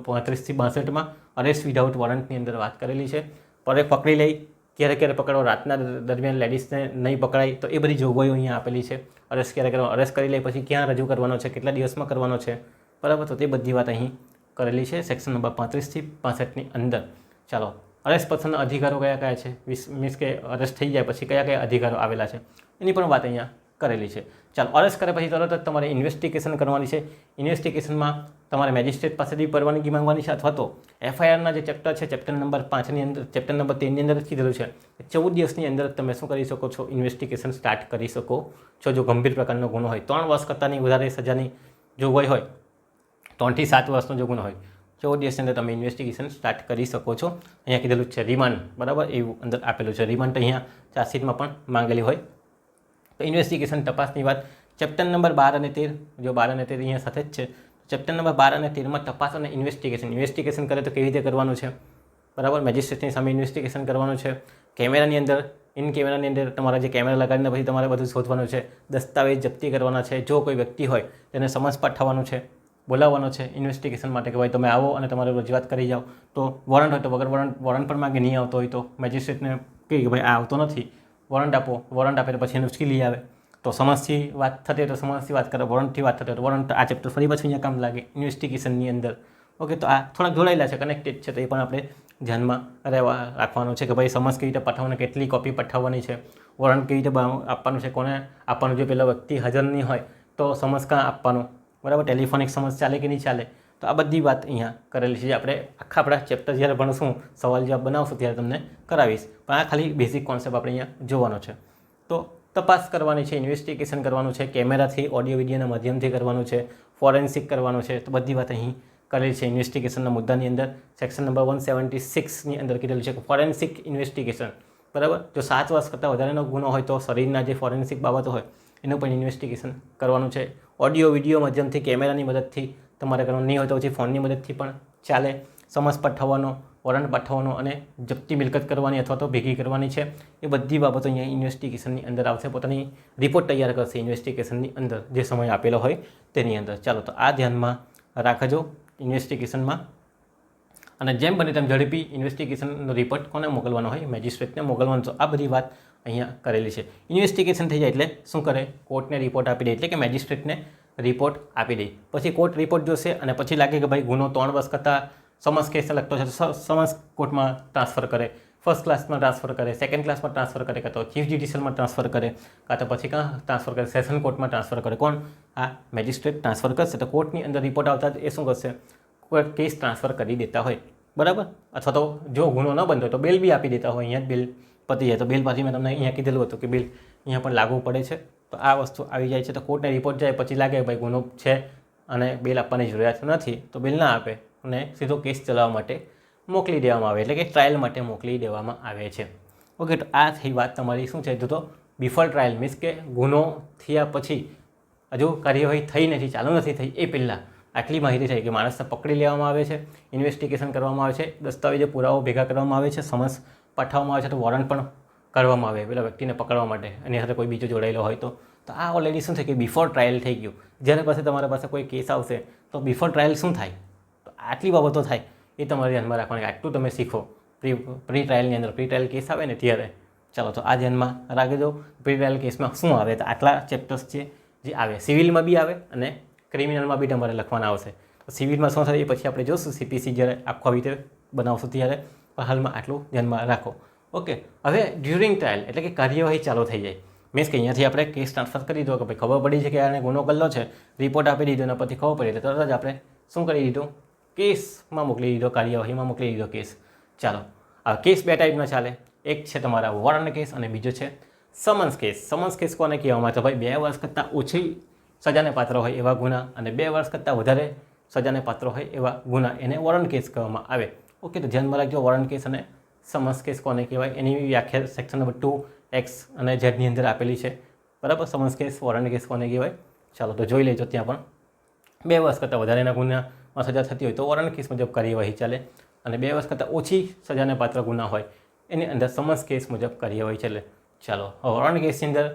35 થી 62માં અરેસ્ટ વિધાઉટ વોરંટની અંદર વાત કરેલી છે. પર પકડી લઈ, ક્યારે ક્યારે પકડો, રાતના દરમિયાન લેડીઝને નહીં પકડાય, તો એ બધી જોગવાઈઓ અહીંયા આપેલી છે. અરેસ્ટ ક્યારે કરવાનો, અરેસ્ટ કરી લે પછી ક્યાં રજૂ કરવાનો છે, કેટલા દિવસમાં કરવાનો છે, બરાબર. તો તે બધી વાત અહીં કરેલી છે સેક્શન નંબર 35 થી 65ની અંદર. ચાલો, અરેસ્ટ પછીના અધિકારો કયા કયા છે, મીન્સ કે અરેસ્ટ થઈ જાય પછી કયા કયા અધિકારો આવેલા છે એની પણ વાત અહીંયા કરેલી છે. ચાલો, અરેસ્ટ કરે પછી તરત જ તમારે ઇન્વેસ્ટિગેશન કરવાની છે. ઇન્વેસ્ટિગેશનમાં તમારે મેજિસ્ટ્રેટ પાસેથી પરવાનગી માંગવાની છે, અથવા તો એફઆઈઆરના જે ચેપ્ટર છે, ચેપ્ટર નંબર 5ની અંદર, ચેપ્ટર નંબર 13ની અંદર કીધેલું છે 14 દિવસની અંદર તમે શું કરી શકો છો, ઇન્વેસ્ટિગેશન સ્ટાર્ટ કરી શકો છો. જો ગંભીર પ્રકારનો ગુનો હોય, 3 વર્ષ કરતાંની વધારે સજાની જોગવાઈ હોય, 3 થી 7 વર્ષનો જો ગુનો હોય, 14 દિવસની અંદર તમે ઇન્વેસ્ટિગેશન સ્ટાર્ટ કરી શકો છો. અહીંયા કીધેલું છે રિમાન્ડ, બરાબર, એવું અંદર આપેલું છે. રિમાન્ડ અહીંયા ચાર્જશીટમાં પણ માંગેલી હોય. તો ઇન્વેસ્ટિગેશન તપાસની વાત ચેપ્ટર નંબર 12 અને 13, જો 12 અને 13 અહીંયા સાથે જ છે. ચેપ્ટર નંબર 12 અને 13માં તપાસ અને ઇન્વેસ્ટિગેશન કરે તો કેવી રીતે કરવાનું છે, બરાબર. મેજિસ્ટ્રેટની સામે ઇન્વેસ્ટિગેશન કરવાનું છે. કેમેરાની અંદર, કેમેરાની અંદર તમારા જે કેમેરા લગાડીને પછી તમારે બધું શોધવાનું છે. દસ્તાવેજ જપ્તી કરવાના છે. જો કોઈ વ્યક્તિ હોય તેને સમન્સ પાઠવવાનું છે, બોલાવવાનો છે ઇન્વેસ્ટિગેશન માટે કે ભાઈ તમે આવો અને તમારે રજૂઆત કરી જાઓ. તો વોરંટ હોય તો વગર વોરંટ પણ માગે, નહીં આવતો હોય તો મેજિસ્ટ્રેટને કહે કે ભાઈ આ આવતો નથી, વોરંટ આપો. વોરંટ આપે તો પછી એને ઉચકી લઈ આવે. તો સમન્સથી વાત થતી હોય તો સમન્સથી વાત કરે, વોરંટથી વાત થતી હોય તો વોરંટ. આ ચેપ્ટર ફરી પાછું અહીંયા કામ લાગે ઇન્વેસ્ટિગેશનની અંદર. ઓકે, તો આ થોડાક જોડાયેલા છે, કનેક્ટેડ છે, તો એ પણ આપણે ધ્યાનમાં રાખવાનું છે કે ભાઈ સમન્સ કેવી રીતે પાઠવવાની, કેટલી કોપી પાઠવવાની છે, વોરંટ કેવી રીતે આપવાનું છે, કોને આપવાનું. જો પેલો વ્યક્તિ હાજર નહીં હોય તો સમન્સ ક્યાં આપવાનું, બરાબર. ટેલિફોનિક સમન્સ ચાલે કે નહીં ચાલે. તો આ બધી વાત અહીંયા કરેલી છે. જે આપણે આખા આપણા ચેપ્ટર જ્યારે ભણશું, સવાલ જવાબ બનાવશું ત્યારે તમને કરાવીશ, પણ આ ખાલી બેઝિક કોન્સેપ્ટ આપણે અહીંયા જોવાનો છે. તો તપાસ કરવાની છે, ઇન્વેસ્ટિગેશન કરવાનું છે, કેમેરાથી, ઓડિયો વિડીયોના માધ્યમથી કરવાનું છે, ફોરેન્સિક કરવાનું છે. તો બધી વાત અહીં કરેલી છે ઇન્વેસ્ટિગેશનના મુદ્દાની અંદર. સેક્શન નંબર 176ની અંદર કીધેલું છે કે ફોરેન્સિક ઇન્વેસ્ટિગેશન, બરાબર. જો 7 વર્ષ કરતાં વધારેનો ગુનો હોય તો શરીરના જે ફોરેન્સિક બાબતો હોય એનું પણ ઇન્વેસ્ટિગેશન કરવાનું છે. ઓડિયો વિડીયો માધ્યમથી, કેમેરાની મદદથી તમારે કરવાનું નહીં હોય તો પછી ફોનની મદદથી પણ ચાલે. સમન્સ પાઠવવાનો, વોરંટ પાઠવવાનો અને જપ્તી મિલકત કરવાની અથવા તો ભેગી કરવાની છે. એ બધી બાબતો અહીંયા ઇન્વેસ્ટિગેશનની અંદર આવશે. પોતાની રિપોર્ટ તૈયાર કરશે ઇન્વેસ્ટિગેશનની અંદર જે સમય આપેલો હોય તેની અંદર. ચાલો, તો આ ધ્યાનમાં રાખજો. ઇન્વેસ્ટિગેશનમાં અને જેમ બને તેમ ઝડપી ઇન્વેસ્ટિગેશનનો રિપોર્ટ કોને મોકલવાનો હોય? મેજિસ્ટ્રેટને મોકલવાનો. તો આ બધી વાત અહીંયા કરેલી છે. ઇન્વેસ્ટિગેશન થઈ જાય એટલે શું કરે? કોર્ટને રિપોર્ટ આપી દે, એટલે કે મેજિસ્ટ્રેટને રિપોર્ટ આપી દે. પછી કોર્ટ રિપોર્ટ જોશે અને પછી લાગે કે ભાઈ ગુનો 3 વર્ષ કરતાં સમન્સ કેસને લગતો છે તો સમન્સ કોર્ટમાં ટ્રાન્સફર કરે, ફર્સ્ટ ક્લાસમાં ટ્રાન્સફર કરે, સેકન્ડ ક્લાસમાં ટ્રાન્સફર કરે, કાં તો ચીફ જ્યુડિશિયલમાં ટ્રાન્સફર કરે, કાં તો પછી કાં ટ્રાન્સફર કરે, સેશન કોર્ટમાં ટ્રાન્સફર કરે. કોણ? આ મેજિસ્ટ્રેટ ટ્રાન્સફર કરશે. તો કોર્ટની અંદર રિપોર્ટ આવતા જ એ શું કરશે? કોર્ટ કેસ ટ્રાન્સફર કરી દેતા હોય, બરાબર. અથવા તો જો ગુનો ન બનતો હોય તો બેલ બી આપી દેતા હોય. અહીંયા જ બેલ પતી જાય. તો બેલ પછી મેં તમને અહીંયા કીધેલું હતું કે બેલ અહીંયા પણ લાગુ પડે છે. તો આ વસ્તુ આવી જાય છે. તો કોર્ટને રિપોર્ટ જાય પછી લાગે ભાઈ ગુનો છે અને બેલ આપવાની જરૂરિયાત નથી, તો બેલ ના આપે અને સીધો કેસ ચલાવવા માટે મોકલી દેવામાં આવે, એટલે કે ટ્રાયલ માટે મોકલી દેવામાં આવે છે. ઓકે, તો આ થઈ વાત તમારી શું છે? તો બિફોર ટ્રાયલ મીન્સ કે ગુનો થયા પછી હજુ કાર્યવાહી થઈ નથી, ચાલુ નથી થઈ, એ પહેલાં આટલી માહિતી થઈ કે માણસને પકડી લેવામાં આવે છે, ઇન્વેસ્ટિગેશન કરવામાં આવે છે, દસ્તાવેજો પુરાવો ભેગા કરવામાં આવે છે, સમન્સ પાઠવવામાં આવે છે, તો વોરંટ પણ કરવામાં આવે પેલા વ્યક્તિને પકડવા માટે, એની સાથે કોઈ બીજો જોડાયેલો હોય તો. તો આ ઓલરેડી શું છે કે બિફોર ટ્રાયલ થઈ ગયું. જ્યારે પાસે તમારા પાસે કોઈ કેસ આવશે તો બિફોર ટ્રાયલ શું થાય? તો આટલી બાબતો થાય એ તમારે ધ્યાનમાં રાખવાની. આટલું તમે શીખો પ્રી ટ્રાયલની અંદર. પ્રી ટ્રાયલ કેસ આવે ને ત્યારે. ચાલો, તો આ ધ્યાનમાં રાખજો. પ્રી ટ્રાયલ કેસમાં શું આવે? તો આટલા ચેપ્ટર્સ છે જે આવે. સિવિલમાં બી આવે અને ક્રિમિનલમાં બી તમારે લખવાના આવશે. તો સિવિલમાં શું થાય એ પછી આપણે જોશું CPC જ્યારે આખો આવી રીતે બનાવશું ત્યારે. પણ હાલમાં આટલું ધ્યાનમાં રાખો. ઓકે, હવે ડ્યુરિંગ ટ્રાયલ એટલે કે કાર્યવાહી ચાલુ થઈ જાય. મીન્સ કે અહીંયાથી આપણે કેસ ટ્રાન્સફર કરી દીધો કે ભાઈ ખબર પડી છે કે આને ગુનો કરેલો છે, રિપોર્ટ આપી દીધો અને પછી ખબર પડી એટલે તરત જ આપણે શું કરી દીધું? કેસમાં મોકલી દીધો, કાર્યવાહીમાં મોકલી દીધો કેસ. ચાલો, આ કેસ બે ટાઈપના ચાલે. એક છે તમારા વોરંટ કેસ અને બીજો છે સમન્સ કેસ. સમન્સ કેસ કોને કહેવામાં આવે? તો ભાઈ 2 વર્ષ કરતાં ઓછી સજાને પાત્ર હોય એવા ગુના અને 2 વર્ષ કરતાં વધારે સજાને પાત્ર હોય એવા ગુના, એને વોરંટ કેસ કહેવામાં આવે. ઓકે, તો ધ્યાનમાં રાખજો વોરંટ કેસ અને સમન્સ કેસ કોને કહેવાય એની વ્યાખ્યા સેક્શન નંબર 2X અને Z ની અંદર આપેલી છે, બરાબર. સમન્સ કેસ, વોરંટ કેસ કોને કહેવાય? ચાલો, તો જોઈ લેજો. ત્યાં પણ 2 વર્ષ કરતાં વધારેના ગુનામાં સજા થતી હોય તો વોરંટ કેસ મુજબ કાર્યવાહી ચાલે અને 2 વર્ષ કરતાં ઓછી સજાને પાત્ર ગુના હોય એની અંદર સમન્સ કેસ મુજબ કાર્યવાહી ચાલે. ચાલો, વોરંટ કેસની અંદર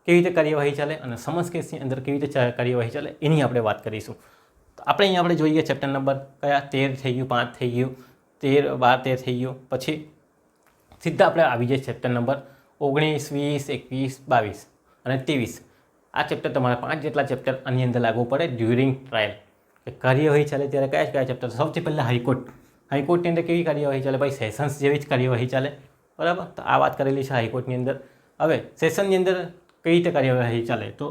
કેવી રીતે કાર્યવાહી ચાલે અને સમન્સ કેસની અંદર કેવી રીતે કાર્યવાહી ચાલે એની આપણે વાત કરીશું. તો આપણે જોઈએ ચેપ્ટર નંબર કયા? 13 થઈ ગયું, 5 થઈ ગયું, 13, 12, 13 થઈ ગયું. પછી સીધા આપણે આવી જાય ચેપ્ટર નંબર 19, 20, 21, 22 અને 23. આ ચેપ્ટર તમારા 5 જેટલા ચેપ્ટર આની અંદર લાગુ પડે ડ્યુરિંગ ટ્રાયલ. કે કાર્યવાહી ચાલે ત્યારે કયા ચેપ્ટર? સૌથી પહેલાં હાઈકોર્ટ. હાઈકોર્ટની અંદર કેવી કાર્યવાહી ચાલે? ભાઈ સેશન્સ જેવી જ કાર્યવાહી ચાલે, બરાબર. તો આ વાત કરેલી છે હાઈકોર્ટની અંદર. હવે સેશનની અંદર કઈ રીતે કાર્યવાહી ચાલે? તો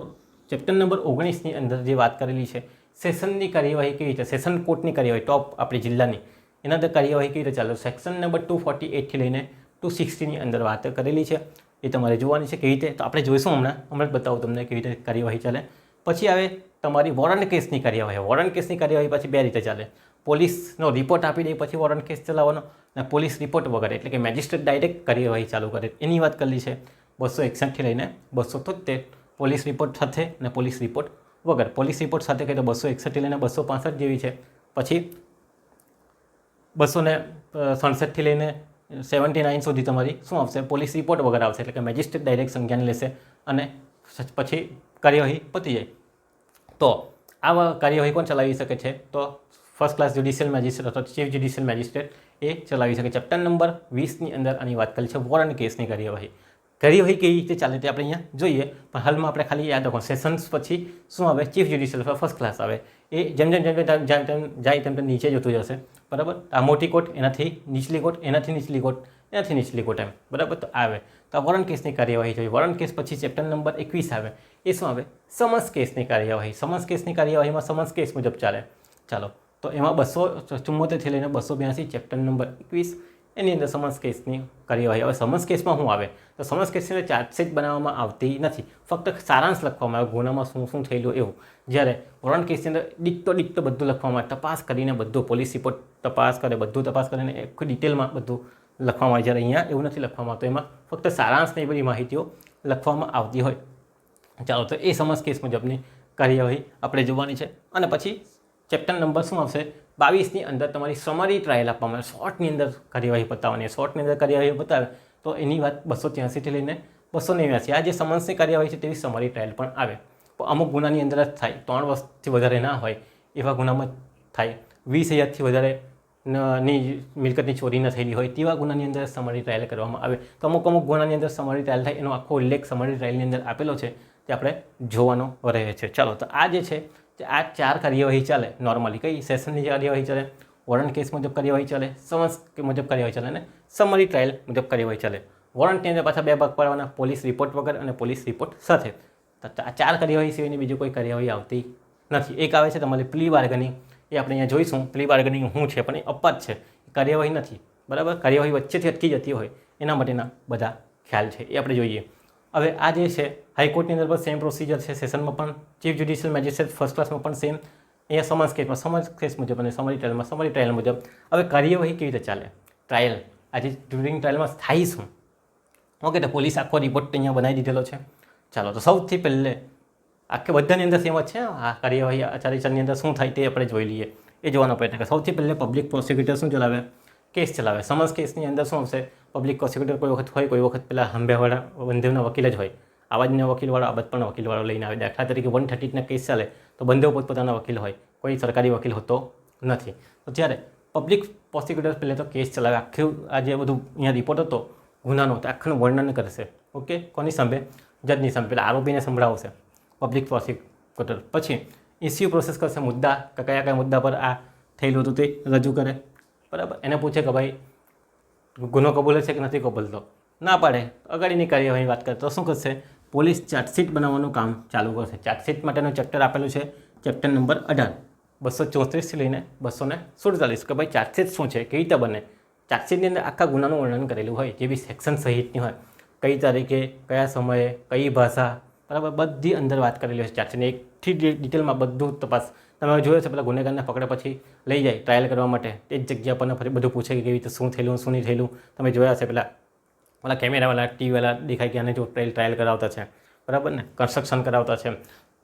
ચેપ્ટર નંબર 19ની અંદર જે વાત કરેલી છે સેશનની કાર્યવાહી કેવી રીતે, સેશન કોર્ટની કાર્યવાહી ટોપ આપણી જિલ્લાની, એના અંદર કાર્યવાહી કેવી રીતે ચાલે? સેક્શન નંબર 248થી લઈને 260ની અંદર વાત કરેલી છે. એ તમારે જોવાની છે કેવી રીતે. તો આપણે જોઈશું હમણાં જ બતાવું તમને કેવી રીતે કાર્યવાહી ચાલે. પછી આવે તમારી વોરંટ કેસની કાર્યવાહી. વોરંટ કેસની કાર્યવાહી પછી 2 રીતે ચાલે. પોલીસનો રિપોર્ટ આપી દે પછી વોરંટ કેસ ચલાવવાનો અને પોલીસ રિપોર્ટ વગર એટલે કે મેજિસ્ટ્રેટ ડાયરેક્ટ કાર્યવાહી ચાલુ કરે એની વાત કરેલી છે. 261થી લઈને 273 પોલીસ રિપોર્ટ સાથે અને પોલીસ રિપોર્ટ વગર. પોલીસ રિપોર્ટ સાથે કહે તો 261થી લઈને 265 જેવી છે. પછી 267થી લઈને 79 સુધી તમારી શું આવશે? પોલીસ રિપોર્ટ વગર આવશે, એટલે કે મેજિસ્ટ્રેટ ડાયરેક્ટ સંજ્ઞાન લેશે અને પછી કાર્યવાહી પતી જાય. તો આ કાર્યવાહી કોણ ચલાવી શકે છે? તો ફર્સ્ટ ક્લાસ જ્યુડિશિયલ મેજિસ્ટ્રેટ અથવા ચીફ જ્યુડિશિયલ મેજિસ્ટ્રેટ એ ચલાવી શકે. ચેપ્ટર નંબર 20ની અંદર આની વાત કરી છે વોરંટ કેસની કાર્યવાહી. કાર્યવાહી કેવી રીતે ચાલે તે આપણે અહીંયા જોઈએ, પણ હાલમાં આપણે ખાલી યાદ રાખો સેશન્સ પછી શું આવે? ચીફ જ્યુડિશિયલ ફર્સ્ટ ક્લાસ આવે. એ જેમ જાય તેમ નીચે જતું જશે, બરાબર. આ મોટી કોર્ટ, એનાથી નીચલી કોર્ટ, એનાથી નીચલી કોર્ટ, એનાથી નીચલી કોર્ટ, એમ બરાબર. તો આવે તો આ વોરંટ કેસની કાર્યવાહી જોઈએ. વોરંટ કેસ પછી ચેપ્ટર નંબર 21 આવે. એ શું આવે? સમન્સ કેસની કાર્યવાહી. સમન્સ કેસની કાર્યવાહીમાં સમન્સ કેસ મુજબ ચાલે. ચાલો, તો એમાં 274થી લઈને 282 ચેપ્ટર નંબર 21 એની અંદર સમન્સ કેસની કાર્યવાહી. હવે સમન્સ કેસમાં શું આવે? તો સમન્સ કેસની અંદર ચાર્જશીટ બનાવવામાં આવતી નથી, ફક્ત સારાંશ લખવામાં આવે ગુનામાં શું થયેલું એવું. જ્યારે વોરંટ કેસની અંદર ડિક્ટો બધું લખવામાં આવે, તપાસ કરીને બધું, પોલીસ રિપોર્ટ તપાસ કરે, બધું તપાસ કરીને આખી ડિટેલમાં બધું લખવામાં આવે. જ્યારે અહીંયા એવું નથી લખવામાં આવતું, એમાં ફક્ત સારાંશની બધી માહિતીઓ લખવામાં આવતી હોય. ચાલો, તો એ સમન્સ કેસ મુજબની કાર્યવાહી આપણે જોવાની છે. અને પછી ચેપ્ટર નંબર શું આવશે? 22ની અંદર તમારી સમરી ટ્રાયલ આપવામાં આવે. શોર્ટની અંદર કાર્યવાહી પતાવવાની. શોર્ટની અંદર કાર્યવાહી પતાવે તો એની વાત 283થી લઈને 289. આ જે સમન્સની કાર્યવાહી છે તેવી સમરી ટ્રાયલ પણ આવે. અમુક ગુનાની અંદર જ થાય. 3 વર્ષથી વધારે ના હોય એવા ગુનામાં થાય. 20,000થી વધારે ની મિલકતની ચોરી ન થયેલી હોય તેવા ગુનાની અંદર સમરી ટ્રાયલ કરવામાં આવે. તો અમુક ગુનાની અંદર સમરી ટ્રાયલ થાય એનો આખો ઉલ્લેખ સમરી ટ્રાયલની અંદર આપેલો છે તે આપણે જોવાનો રહે છે. ચાલો, તો આ જે છે આ 4 કાર્યવાહી ચાલે નોર્મલી. કઈ સેશનની કાર્યવાહી ચાલે, વોરંટ કેસ મુજબ કાર્યવાહી ચાલે, સમન્સ મુજબ કાર્યવાહી ચાલે અને સમરી ટ્રાયલ મુજબ કાર્યવાહી ચાલે. વોરંટની અંદર પાછા 2 ભાગ પાડવાના, પોલીસ રિપોર્ટ વગર અને પોલીસ રિપોર્ટ સાથે. તો આ 4 કાર્યવાહી સિવાયની બીજી કોઈ કાર્યવાહી આવતી નથી. એક આવે છે તમારી પ્લી બાર્ગેનિંગ, એ આપણે અહીંયા જોઈશું. પ્લી બાર્ગેનિંગ શું છે, પણ એ અપવાદ છે, કાર્યવાહી નથી. બરાબર, કાર્યવાહી વચ્ચેથી અટકી જતી હોય એના માટેના બધા ખ્યાલ છે એ આપણે જોઈએ. હવે આ જે છે હાઈકોર્ટની અંદર પણ સેમ પ્રોસિજર છે, સેશનમાં પણ ચીફ જ્યુડિશિયલ મેજિસ્ટ્રેટ ફર્સ્ટ ક્લાસમાં પણ સેમ. અહીંયા સમન્સ કેસ મુજબ અને સમરી ટ્રાયલ મુજબ. હવે કાર્યવાહી કેવી રીતે ચાલે, ટ્રાયલ આજે ડ્યુરિંગ ટ્રાયલમાં થાય શું? ઓકે, તો પોલીસ આખો રિપોર્ટ અહીંયા બનાવી દીધેલો છે. ચાલો, તો સૌથી પહેલે આખે બધાની અંદર સેમ જ છે. આ કાર્યવાહી આચાર્યની અંદર શું થાય તે આપણે જોઈ લઈએ, એ જોવાનો પ્રયત્ન કરીએ. સૌથી પહેલે પબ્લિક પ્રોસિક્યુટર શું ચલાવે, કેસ ચલાવે. સમન્સ કેસની અંદર શું આવશે, પબ્લિક પ્રોસિક્યુટર કોઈ વખત હોય, કોઈ વખત પેલા હંભેવાળા બંધેવના વકીલ જ હોય. આવાજના વકીલવાળો, આબાદ પણ વકીલવાળો લઈને આવે. દાખલા તરીકે 130ના કેસ ચાલે તો બંધેવ પોતપોતાના વકીલ હોય, કોઈ સરકારી વકીલ હોતો નથી. તો ત્યારે પબ્લિક પ્રોસિક્યુટર પહેલે તો કેસ ચલાવે. આખું આ જે બધું અહીંયા રિપોર્ટ હતો ગુનાનો, તો આખું વર્ણન કરશે. ઓકે, કોની સામે, જજની સામે. પેલા આરોપીને સંભળાવશે પબ્લિક પ્રોસિક્યુટર. પછી ઇસ્યુ પ્રોસેસ કરશે, મુદ્દા કયા મુદ્દા પર આ થયેલું હતું તે રજૂ કરે. બરાબર, એને પૂછે કે ભાઈ ગુનો કબૂલે છે કે નથી કબૂલતો. ના પાડે, અગાડીની કાર્યવાહીની વાત કરે તો શું કરશે, પોલીસ ચાર્જશીટ બનાવવાનું કામ ચાલુ કરશે. ચાર્જશીટ માટેનું ચેપ્ટર આપેલું છે, ચેપ્ટર નંબર 18, 234થી લઈને 247, કે ભાઈ ચાર્જશીટ શું છે, કેવી રીતે બને. ચાર્જશીટની અંદર આખા ગુનાનું વર્ણન કરેલું હોય, જે બી સેક્શન સહિતની હોય, કઈ તારીખે, કયા સમયે, કઈ ભાષા, બરાબર, બધી અંદર વાત કરેલી હોય. ચાર્જશીટની એકથી ડિટેલમાં બધું તપાસ. તમે જોયો છે પેલા ગુનેગારને પકડે પછી લઈ જાય ટ્રાયલ કરવા માટે, તે જ જગ્યા પર ફરી બધું પૂછે કે કેવી રીતે શું થયેલું, શું નહીં થયેલું. તમે જોયા છે પેલા કેમેરાવાળા, ટીવીવાળા દેખાય કે આને જો ટ્રાયલ કરાવતા છે, બરાબર ને, કન્સ્ટ્રક્શન કરાવતા છે,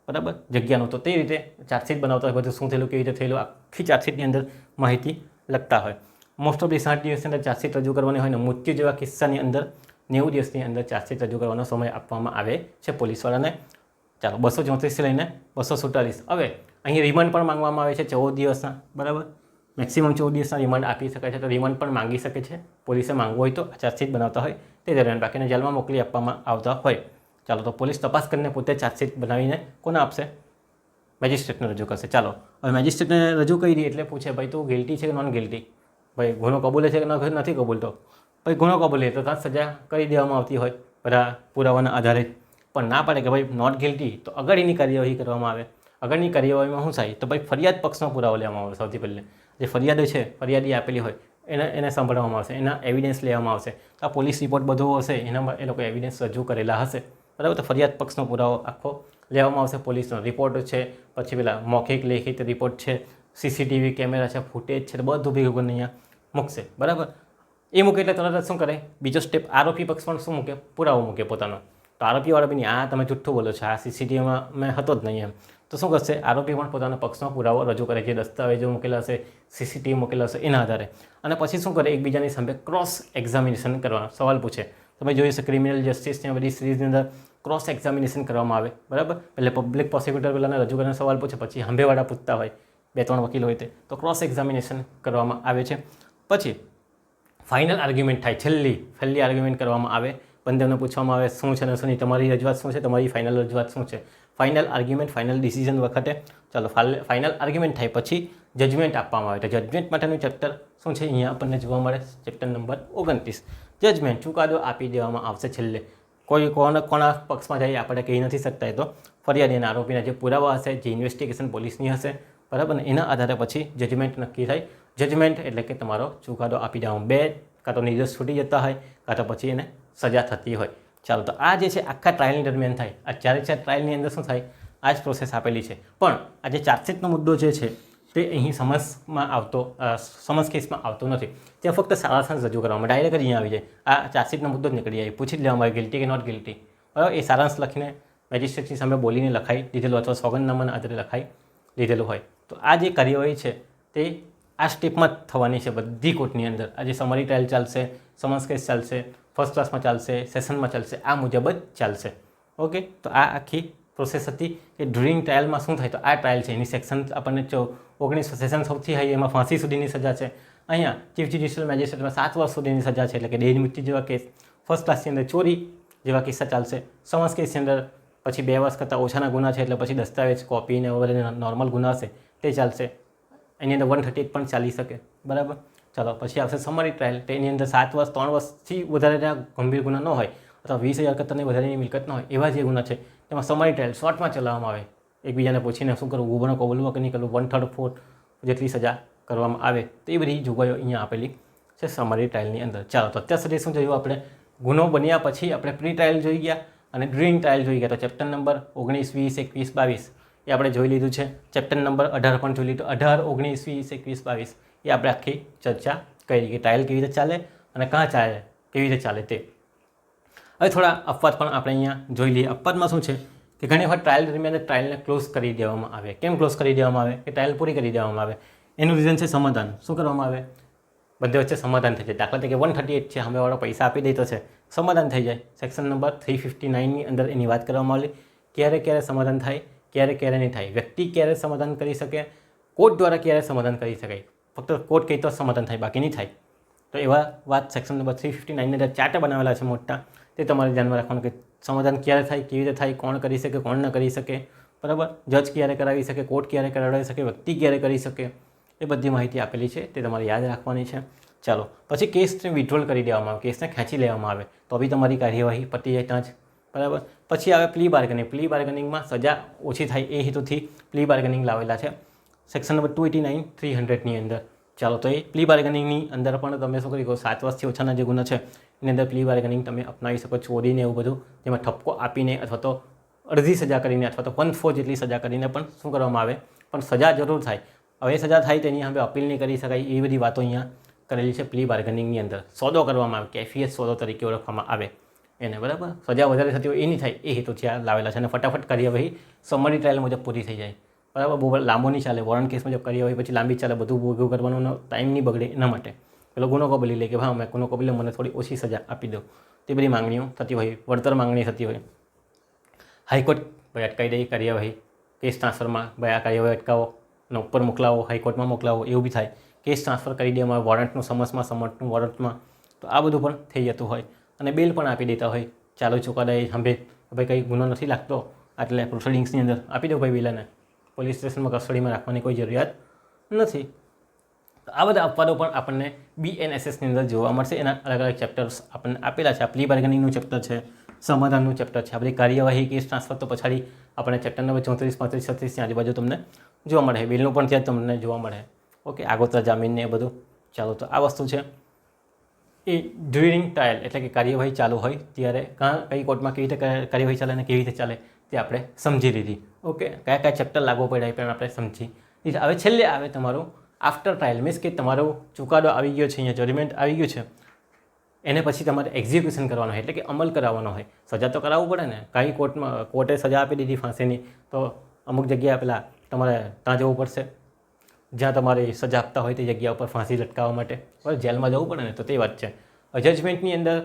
બરાબર, જગ્યાનું. તો તે રીતે ચાર્જશીટ બનાવતા હોય, બધું શું થયેલું, કેવી રીતે થયેલું, આખી ચાર્જશીટની અંદર માહિતી લખતા હોય. મોસ્ટ ઓફ 60 દિવસની અંદર ચાર્જશીટ રજૂ કરવાની હોય ને મૃત્યુ જેવા કિસ્સાની અંદર 90 દિવસની અંદર ચાર્જશીટ રજૂ કરવાનો સમય આપવામાં આવે છે પોલીસવાળાને. ચાલો, 234થી લઈને 247. હવે અહીં રિમાન્ડ પણ માંગવામાં આવે છે 14 દિવસના, બરાબર, મેક્સિમમ 14 દિવસના રિમાન્ડ આપી શકાય છે. તો રિમાન્ડ પણ માંગી શકે છે પોલીસે, માંગવું હોય તો ચાર્જશીટ બનાવતા હોય તે દરમિયાન. બાકીને જેલમાં મોકલી આપવામાં આવતા હોય. ચાલો, તો પોલીસ તપાસ કરીને પોતે ચાર્જશીટ બનાવીને કોને આપશે, મેજિસ્ટ્રેટને રજૂ કરશે. ચાલો, હવે મેજિસ્ટ્રેટને રજૂ કરી એટલે પૂછે ભાઈ તું ગિલ્ટી છે કે નોન ગિલ્ટી, ભાઈ ગુનો કબૂલે છે કે નથી કબૂલતો. ભાઈ ગુનો કબૂલે તો ત્યાં સજા કરી દેવામાં આવતી હોય બધા પુરાવાના આધારે. પણ ના પાડે કે ભાઈ નોટ ગિલ્ટી, તો આગળની કાર્યવાહી કરવામાં આવે. આગળની કાર્યવાહીમાં શું થાય, તો ભાઈ ફરિયાદ પક્ષનો પુરાવો લેવામાં આવે. સૌથી પહેલે જે ફરિયાદ છે, ફરિયાદી આપેલી હોય એને સાંભળવામાં આવશે, એના એવિડન્સ લેવામાં આવશે. તો આ પોલીસ રિપોર્ટ બધો હશે, એના એ લોકો એવિડન્સ રજૂ કરેલા હશે, બરાબર. તો ફરિયાદ પક્ષનો પુરાવો આખો લેવામાં આવશે. પોલીસનો રિપોર્ટ છે, પછી પેલા મૌખિક લેખિત રિપોર્ટ છે, સીસીટીવી કેમેરા છે, ફૂટેજ છે, બધું ભેગું કરીને અહીંયા મૂકશે, બરાબર. એ મૂકે એટલે તરત જ શું કરે, બીજો સ્ટેપ આરોપી પક્ષ પણ શું મૂકે, પુરાવો મૂકે પોતાનો. તો આરોપીવાળા બી નહીં, આ તમે જુઠ્ઠું બોલો છો, આ સીસીટીવીમાં મેં હતો જ નહીં એમ. તો શું કરશે, આરોપી પણ પોતાના પક્ષનો પુરાવો રજૂ કરે, જે દસ્તાવેજો મૂકેલા હશે, સીસીટીવી મૂકેલા હશે એના આધારે. અને પછી શું કરે, એકબીજાની સામે ક્રોસ એક્ઝામિનેશન કરવાનો, સવાલ પૂછે. તમે જોઈ છે ક્રિમિનલ જસ્ટિસની બધી સિરીઝની અંદર ક્રોસ એક્ઝામિનેશન કરવામાં આવે, બરાબર. એટલે પબ્લિક પ્રોસિક્યુટર પેલાને રજૂ કરીને સવાલ પૂછે, પછી હંભેવાળા પૂછતા હોય, 2-3 વકીલ હોય તે, તો ક્રોસ એક્ઝામિનેશન કરવામાં આવે છે. પછી ફાઇનલ આર્ગ્યુમેન્ટ થાય, છેલ્લી આર્ગ્યુમેન્ટ કરવામાં આવે. બંનેને પૂછવામાં આવે શું છે ને શું નહીં, તમારી રજૂઆત શું છે, તમારી ફાઇનલ રજૂઆત શું છે. ફાઇનલ આર્ગ્યુમેન્ટ, ફાઇનલ ડિસિઝન વખતે ચાલો ફાઇનલ આર્ગ્યુમેન્ટ થાય પછી જજમેન્ટ આપવામાં આવે. તો જજમેન્ટ માટેનું ચેપ્ટર શું છે અહીંયા આપણને જોવા મળે, ચેપ્ટર નંબર 29. જજમેન્ટ, ચુકાદો આપી દેવામાં આવશે છેલ્લે. કોઈ કોના પક્ષમાં જાય આપણે કહી નથી શકતા. એ તો ફરિયાદી અને આરોપીના જે પુરાવા હશે, જે ઇન્વેસ્ટિગેશન પોલીસની હશે, બરાબર ને, એના આધારે પછી જજમેન્ટ નક્કી થાય. જજમેન્ટ એટલે કે તમારો ચુકાદો આપી દેવામાં, 2 કાં તો નિર્દોષ છૂટી જતા હોય, કાં તો પછી એને સજા થતી હોય. ચાલો, તો આ જે છે આખા ટ્રાયલની દરમિયાન થાય. આ 4 ટ્રાયલની અંદર શું થાય, આ જ પ્રોસેસ આપેલી છે. પણ આ જે ચાર્જશીટનો મુદ્દો જે છે તે અહીં સમન્સ કેસમાં આવતો નથી. ત્યાં ફક્ત સારાંશ રજૂ કરવામાં, ડાયરેક્ટ અહીંયા આવી જાય, આ ચાર્જશીટનો મુદ્દો જ નીકળી જાય, પૂછી જ લેવામાં આવે ગિલ્ટી કે નોટ ગિલ્ટી, બરાબર. એ સારાંશ લખીને મેજિસ્ટ્રેટની સામે બોલીને લખાઈ દીધેલું અથવા સોગંદનામાના આધારે લખાઈ દીધેલું હોય. તો આ જે કાર્યવાહી છે તે આ સ્ટેપમાં જ થવાની છે બધી કોર્ટની અંદર. આજે સમરી ટ્રાયલ ચાલશે, સમન્સ કેસ ચાલશે, ફર્સ્ટ ક્લાસમાં ચાલશે, સેશનમાં ચાલશે, આ મુજબ જ ચાલશે. ઓકે, તો આ આખી પ્રોસેસ હતી કે ડ્યુરિંગ ટ્રાયલમાં શું થાય. તો આ ટ્રાયલ છે, એની સેક્શન આપણને 19 સેશન સૌથી હાઈ, એમાં ફાંસી સુધીની સજા છે. અહીંયા ચીફ જ્યુડિશિયલ મેજિસ્ટ્રેટમાં 7 વર્ષ સુધીની સજા છે, એટલે કે દેહ મૃત્યુ જેવા કેસ, ફર્સ્ટ ક્લાસની અંદર ચોરી જેવા કિસ્સા ચાલશે, સમન્સ કેસની અંદર પછી 2 વર્ષ કરતાં ઓછાના ગુના છે એટલે પછી દસ્તાવેજ કોપી ને વગેરે નોર્મલ ગુના હશે તે ચાલશે. એની અંદર 138 પણ ચાલી શકે, બરાબર. ચાલો પછી આવશે સમરી ટ્રાયલ. તેની અંદર 7 વર્ષ 3 વર્ષથી વધારેના ગંભીર ગુના ન હોય અથવા 20,000 કરતાંની વધારેની મિલકત ન હોય એવા જે ગુના છે તેમાં સમરી ટ્રાયલ શોર્ટમાં ચલાવવામાં આવે. એકબીજાને પૂછીને શું કરવું, ગુનો કબૂલવા કે નહીં કરવું, 1/3 જેટલી સજા કરવામાં આવે તો એ બધી જોગવાઈઓ અહીંયા આપેલી છે સમરી ટ્રાયલની અંદર. ચાલો તો અત્યાર સુધી શું જોયું આપણે, ગુનો બન્યા પછી આપણે પ્રી ટ્રાયલ જોઈ ગયા અને ડ્યુરિંગ ટ્રાયલ જોઈ ગયા. તો ચેપ્ટર નંબર 19, 20, 21, 22 એ આપણે જોઈ લીધું છે. ચેપ્ટર નંબર 18 પણ જોઈ લીધું. 18, 19, 20, 21, 22 એ આપણે આખી ચર્ચા કરી કે ટ્રાયલ કેવી રીતે ચાલે અને ક્યાં ચાલે, કેવી રીતે ચાલે તે. હવે થોડા અપવાદ પણ આપણે અહીંયા જોઈ લઈએ. અપવાદમાં શું છે કે ઘણી વખત ટ્રાયલ દરમિયાન ટ્રાયલને ક્લોઝ કરી દેવામાં આવે. કેમ ક્લોઝ કરી દેવામાં આવે કે ટ્રાયલ પૂરી કરી દેવામાં આવે? એનું રીઝન છે સમાધાન. શું કરવામાં આવે? બધે વચ્ચે સમાધાન થઈ જાય. દાખલા તરીકે 138 છે, સામેવાળો પૈસા આપી દેતો છે, સમાધાન થઈ જાય. સેક્શન નંબર 359ની અંદર એની વાત કરવામાં આવી. ક્યારે ક્યારે સમાધાન થાય, ક્યારે ક્યારે નહીં થાય, વ્યક્તિ ક્યારે સમાધાન કરી શકે, કોર્ટ દ્વારા ક્યારે સમાધાન કરી શકાય. ફક્ત કોર્ટ કહે તો સમાધાન થાય, બાકી નહીં થાય. તો એવા વાત સેક્શન નંબર 359ની અંદર ચાર્ટર બનાવેલા છે મોટા, તે તમારે ધ્યાનમાં રાખવાનું કે સમાધાન ક્યારે થાય, કેવી રીતે થાય, કોણ કરી શકે, કોણ ન કરી શકે, બરાબર. જજ ક્યારે કરાવી શકે, કોર્ટ ક્યારે કરાવી શકે, વ્યક્તિ ક્યારે કરી શકે, એ બધી માહિતી આપેલી છે, તે તમારે યાદ રાખવાની છે. ચાલો પછી કેસને વિથડ્રોલ કરી દેવામાં આવે, કેસને ખેંચી લેવામાં આવે તો બી તમારી કાર્યવાહી પતી જાય ત્યાં જ, બરાબર. પછી આવે પ્લી બાર્ગેનિંગ. પ્લી બાર્ગેનિંગમાં સજા ઓછી થાય એ હેતુથી પ્લી બાર્ગેનિંગ લાવેલા છે સેક્શન નંબર 289, 300ની અંદર. ચાલો તો એ પ્લી બાર્ગેનિંગની અંદર પણ તમે શું કરી શકો, 7 વર્ષથી ઓછાના જે ગુના છે એની અંદર પ્લી બાર્ગેનિંગ તમે અપનાવી શકો. ચોરીને એવું બધું જેમાં ઠપકો આપીને અથવા તો અડધી સજા કરીને અથવા તો 1/4 જેટલી સજા કરીને પણ શું કરવામાં આવે, પણ સજા જરૂર થાય. હવે સજા થાય તેની સામે અપીલ નહીં કરી શકાય, એ બધી વાતો અહીંયા કરેલી છે પ્લી બાર્ગેનિંગની અંદર. સોદો કરવામાં આવે, કેફિયત સોદો તરીકે ઓળખવામાં આવે એને, બરાબર. સજા વધારે થતી હોય એ નહીં થાય એ હેતુથી આ લાવેલા છે અને ફટાફટ કાર્યવાહી સમરી ટ્રાયલ મુજબ પૂરી થઈ જાય, બરાબર. બહુ લાંબો નહીં ચાલે, વોરંટ કેસ મુજબ કાર્યવાહી પછી લાંબી ચાલે, બધું ભોગવું કરવાનો ટાઈમ નહીં બગડે એના માટે પેલો ગુનો કબૂલી લે કે હા મેં ગુનો કબૂલ્યો, મને થોડી ઓછી સજા આપી દો. તે બધી માંગણીઓ થતી હોય, વળતર માંગણી થતી હોય. હાઈકોર્ટ ભાઈ અટકાવી દે કાર્યવાહી, કેસ ટ્રાન્સફરમાં ભાઈ આ કાર્યવાહી અટકાવો અને ઉપર મોકલાવો, હાઈકોર્ટમાં મોકલાવો, એવું બી થાય. કેસ ટ્રાન્સફર કરી દેવામાં આવે વોરંટનું સમન્સમાં, સમન્સનું વોરંટમાં, તો આ બધું પણ થઈ જતું હોય. અને બેલ પણ આપી દેતા હોય, ચાલો ચુકાદા એ સાંભળે ભાઈ કંઈ ગુનો નથી લાગતો એટલે પ્રોસિડિંગ્સની અંદર આપી દો ભાઈ બેલાને, પોલીસ સ્ટેશનમાં કસ્ટડીમાં રાખવાની કોઈ જરૂરિયાત નથી. તો આ બધા અપવાદો પણ આપણને BNSSની અંદર જોવા મળશે. એના અલગ અલગ ચેપ્ટર્સ આપણને આપેલા છે. આ પ્લી બાર્ગેનિંગનું ચેપ્ટર છે, સમાધાનનું ચેપ્ટર છે, આ બધી કાર્યવાહી, કેસ ટ્રાન્સફર તો પછાડી આપણને ચેપ્ટર નંબર 34, 35, 36ની આજુબાજુ તમને જોવા મળે. બિલનું પણ ત્યાં તમને જોવા મળે. ઓકે, આગોતરા જામીનને એ બધું. ચાલો તો આ વસ્તુ છે એ ડ્યુરિંગ ટ્રાયલ એટલે કે કાર્યવાહી ચાલુ હોય ત્યારે કઈ કોર્ટમાં કેવી રીતે કાર્યવાહી ચાલે અને કેવી રીતે ચાલે તે આપણે સમજી લીધી. ઓકે, કયા કયા ચેપ્ટર લાગુ પડ્યા એ પણ આપણે સમજી લીધા. હવે છેલ્લે આવે તમારું આફ્ટર ટ્રાયલ, મીન્સ કે તમારો ચુકાદો આવી ગયો છે, અહીંયા જજમેન્ટ આવી ગયું છે, એને પછી તમારે એક્ઝિક્યુશન કરવાનું હોય એટલે કે અમલ કરાવવાનો હોય. સજા તો કરાવવું પડે ને. કાંઈ કોર્ટે સજા આપી દીધી ફાંસીની તો અમુક જગ્યાએ પેલા તમારે ત્યાં જવું પડશે જ્યાં તમારે સજા આપતા હોય તે જગ્યા ઉપર ફાંસી લટકાવવા માટે, બરાબર, જેલમાં જવું પડે ને. તો તે વાત છે. જજમેન્ટની અંદર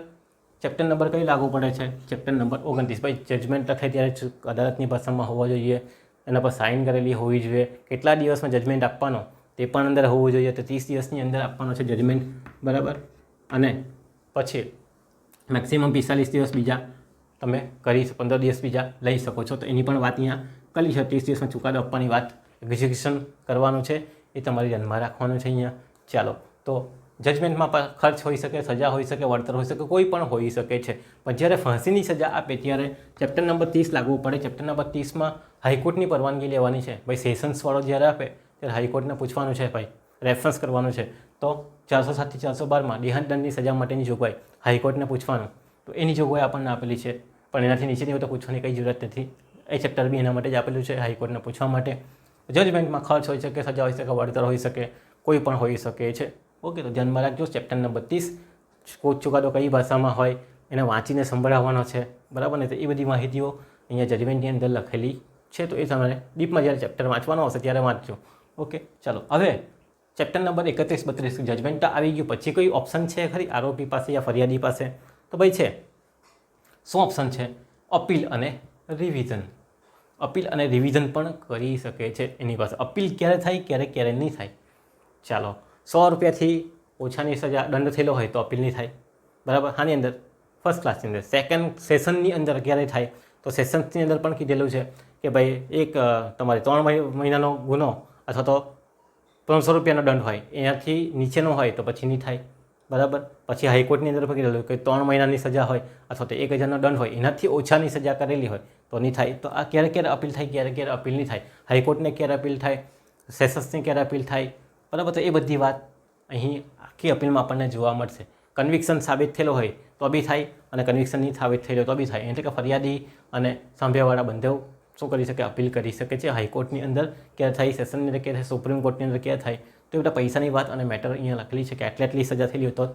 ચેપ્ટર નંબર કઈ લાગુ પડે છે? Chapter number 29. ભાઈ જજમેન્ટ લખે ત્યારે અદાલતની ભાષામાં હોવા જોઈએ, એના પર સાઇન કરેલી હોવી જોઈએ, કેટલા દિવસમાં જજમેન્ટ આપવાનો તે પણ અંદર હોવું જોઈએ. તો 30 દિવસની અંદર આપવાનો છે જજમેન્ટ, બરાબર. અને પછી મેક્સિમમ 45 દિવસ બીજા તમે કરી 15 દિવસ બીજા લઈ શકો છો. તો એની પણ વાત અહીંયા કરી છે. 30 દિવસમાં ચુકાદો આપવાની વાત, એક્ઝિક્યુશન કરવાનું છે એ તમારે ધ્યાનમાં રાખવાનું છે અહીંયા. ચાલો તો જજમેન્ટમાં ખર્ચ હોઈ શકે, સજા હોઈ શકે, વળતર હોઈ શકે, કોઈ પણ હોઈ શકે છે. પણ જ્યારે ફાંસીની સજા આપે ત્યારે ચેપ્ટર નંબર 30 લાગવું પડે. ચેપ્ટર નંબર 30માં હાઈકોર્ટની પરવાનગી લેવાની છે. ભાઈ સેશન્સવાળો જ્યારે આપે ત્યારે હાઈકોર્ટને પૂછવાનું છે, ભાઈ રેફરન્સ કરવાનું છે. તો 407 થી 412માં દેહાંતદંડની સજા માટેની જોગવાઈ હાઈકોર્ટને પૂછવાનું, તો એની જોગવાઈ આપણને આપેલી છે. પણ એનાથી નીચેની હોય તો પૂછવાની કંઈ જરૂરત નથી. એ ચેપ્ટર બી એના માટે જ આપેલું છે, હાઈકોર્ટને પૂછવા માટે. જજમેન્ટમાં ખર્ચ હોઈ શકે, સજા હોઈ શકે, વળતર હોઈ શકે, કોઈ પણ હોઈ શકે છે. ઓકે, તો ધ્યાનમાં રાખજો. ચેપ્ટર નંબર 30 કોર્ટ ચુકાદો કઈ ભાષામાં હોય એને વાંચીને સંભળાવવાનો છે, બરાબર ને. તો એ બધી માહિતીઓ અહીંયા જજમેન્ટની અંદર લખેલી છે. તો એ તમારે ડીપમાં જ્યારે ચેપ્ટર વાંચવાનો આવશે ત્યારે વાંચજો. ઓકે, ચાલો હવે ચેપ્ટર નંબર 31, 32 જજમેન્ટ આવી ગયું પછી કોઈ ઓપ્શન છે ખરી આરોપી પાસે યા ફરિયાદી પાસે? તો ભાઈ છે. શું ઓપ્શન છે? અપીલ અને રિવિઝન. અપીલ અને રિવિઝન પણ કરી શકે છે એની પાસે. અપીલ ક્યારે થાય, ક્યારે નહીં થાય. ચાલો ₹100થી ઓછાની સજા દંડ થયેલો હોય તો અપીલ નહીં થાય, બરાબર. આની અંદર ફર્સ્ટ ક્લાસની અંદર સેકન્ડ સેશનની અંદર ક્યારે થાય તો સેશન્સની અંદર પણ કીધેલું છે કે ભાઈ એક તમારે 3 મહિનાનો ગુનો અથવા તો ₹500નો દંડ હોય એનાથી નીચેનો હોય તો પછી નહીં થાય, બરાબર. પછી હાઈકોર્ટની અંદર પણ કીધેલું કે 3 મહિનાની સજા હોય અથવા તો 1000નો દંડ હોય એનાથી ઓછાની સજા કરેલી હોય તો નહીં થાય. તો આ ક્યારે અપીલ થાય, ક્યારે અપીલ નહીં થાય, હાઈકોર્ટને ક્યારે અપીલ થાય, સેશન્સની ક્યારે અપીલ થાય, બરાબર. તો એ બધી વાત અહીં આખી અપીલમાં આપણને જોવા મળશે. કન્વિક્શન સાબિત થયેલો હોય તો બી થાય અને કન્વિક્શન નહીં સાબિત થયેલો તો બી થાય. એટલે કે ફરિયાદી અને સાંભળવાવાળા બંને શું કરી શકે, અપીલ કરી શકે છે. હાઈકોર્ટની અંદર ક્યારે થાય, સેશનની અંદર ક્યારે થાય, સુપ્રીમ કોર્ટની અંદર ક્યારે થાય, તો એ બધા પૈસાની વાત અને મેટર અહીંયા લખેલી છે કે આટલી સજા થયેલી હોય તો